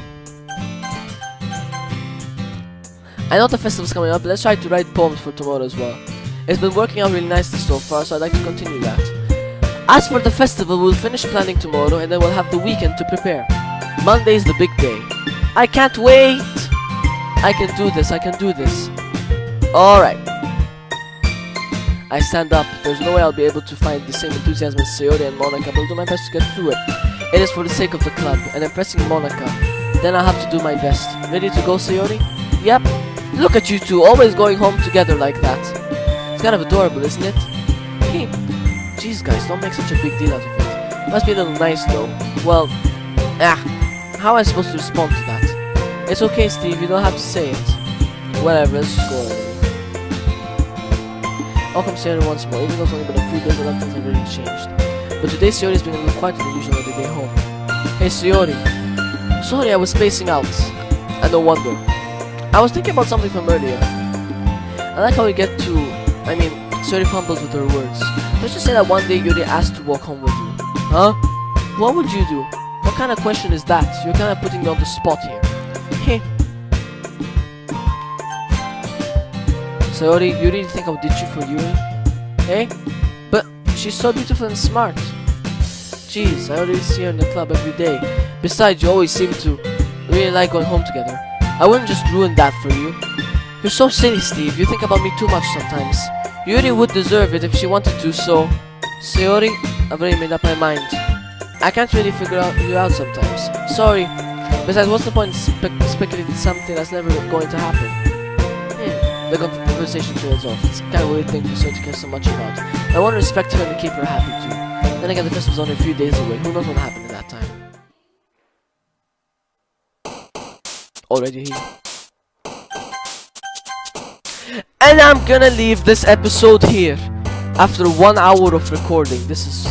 I know the festival's coming up, but let's try to write poems for tomorrow as well. It's been working out really nicely so far, so I'd like to continue that. As for the festival, we'll finish planning tomorrow and then we'll have the weekend to prepare. Monday's the big day. I can't wait! I can do this. Alright. I stand up. There's no way I'll be able to find the same enthusiasm as Sayori and Monica, but I'll do my best to get through it. It is for the sake of the club, and impressing Monica. Then I'll have to do my best. Ready to go, Sayori? Yep. Look at you two, always going home together like that. It's kind of adorable, isn't it? Hey, jeez guys, don't make such a big deal out of it. Must be a little nice though. Well, how am I supposed to respond to that? It's okay, Steve, you don't have to say it. Whatever, let's just go already. Welcome Sayori once more, even though it's only been a few days, a lot of things have really changed. But today Sayori's been a little quieter than usual on the day home. Hey Sayori. Sorry, I was spacing out. And no wonder. I was thinking about something from earlier. I like how we get to... Sayori fumbles with her words. Let's just say that one day Yuri asked to walk home with you. Huh? What would you do? What kind of question is that? You're kind of putting me on the spot here. Heh. Sayori, you really think I'll ditch you for Yuri? Eh? But she's so beautiful and smart. Jeez, I already see her in the club every day. Besides, you always seem to really like going home together. I wouldn't just ruin that for you. You're so silly, Steve. You think about me too much sometimes. Yuri would deserve it if she wanted to, so... Sayori, I've already made up my mind. I can't really figure you out sometimes. Sorry. Besides, what's the point in speculating something that's never going to happen? The conversation trails off. It's kind of a weird thing for Sayori to care so much about. I want to respect her and keep her happy too. Then again, the festival's only a few days away. Who knows what will happen in that time? Already here. And I'm gonna leave this episode here. After 1 hour of recording. This is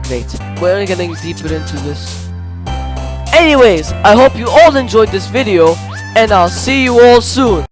great. We're only getting deeper into this. Anyways, I hope you all enjoyed this video, and I'll see you all soon.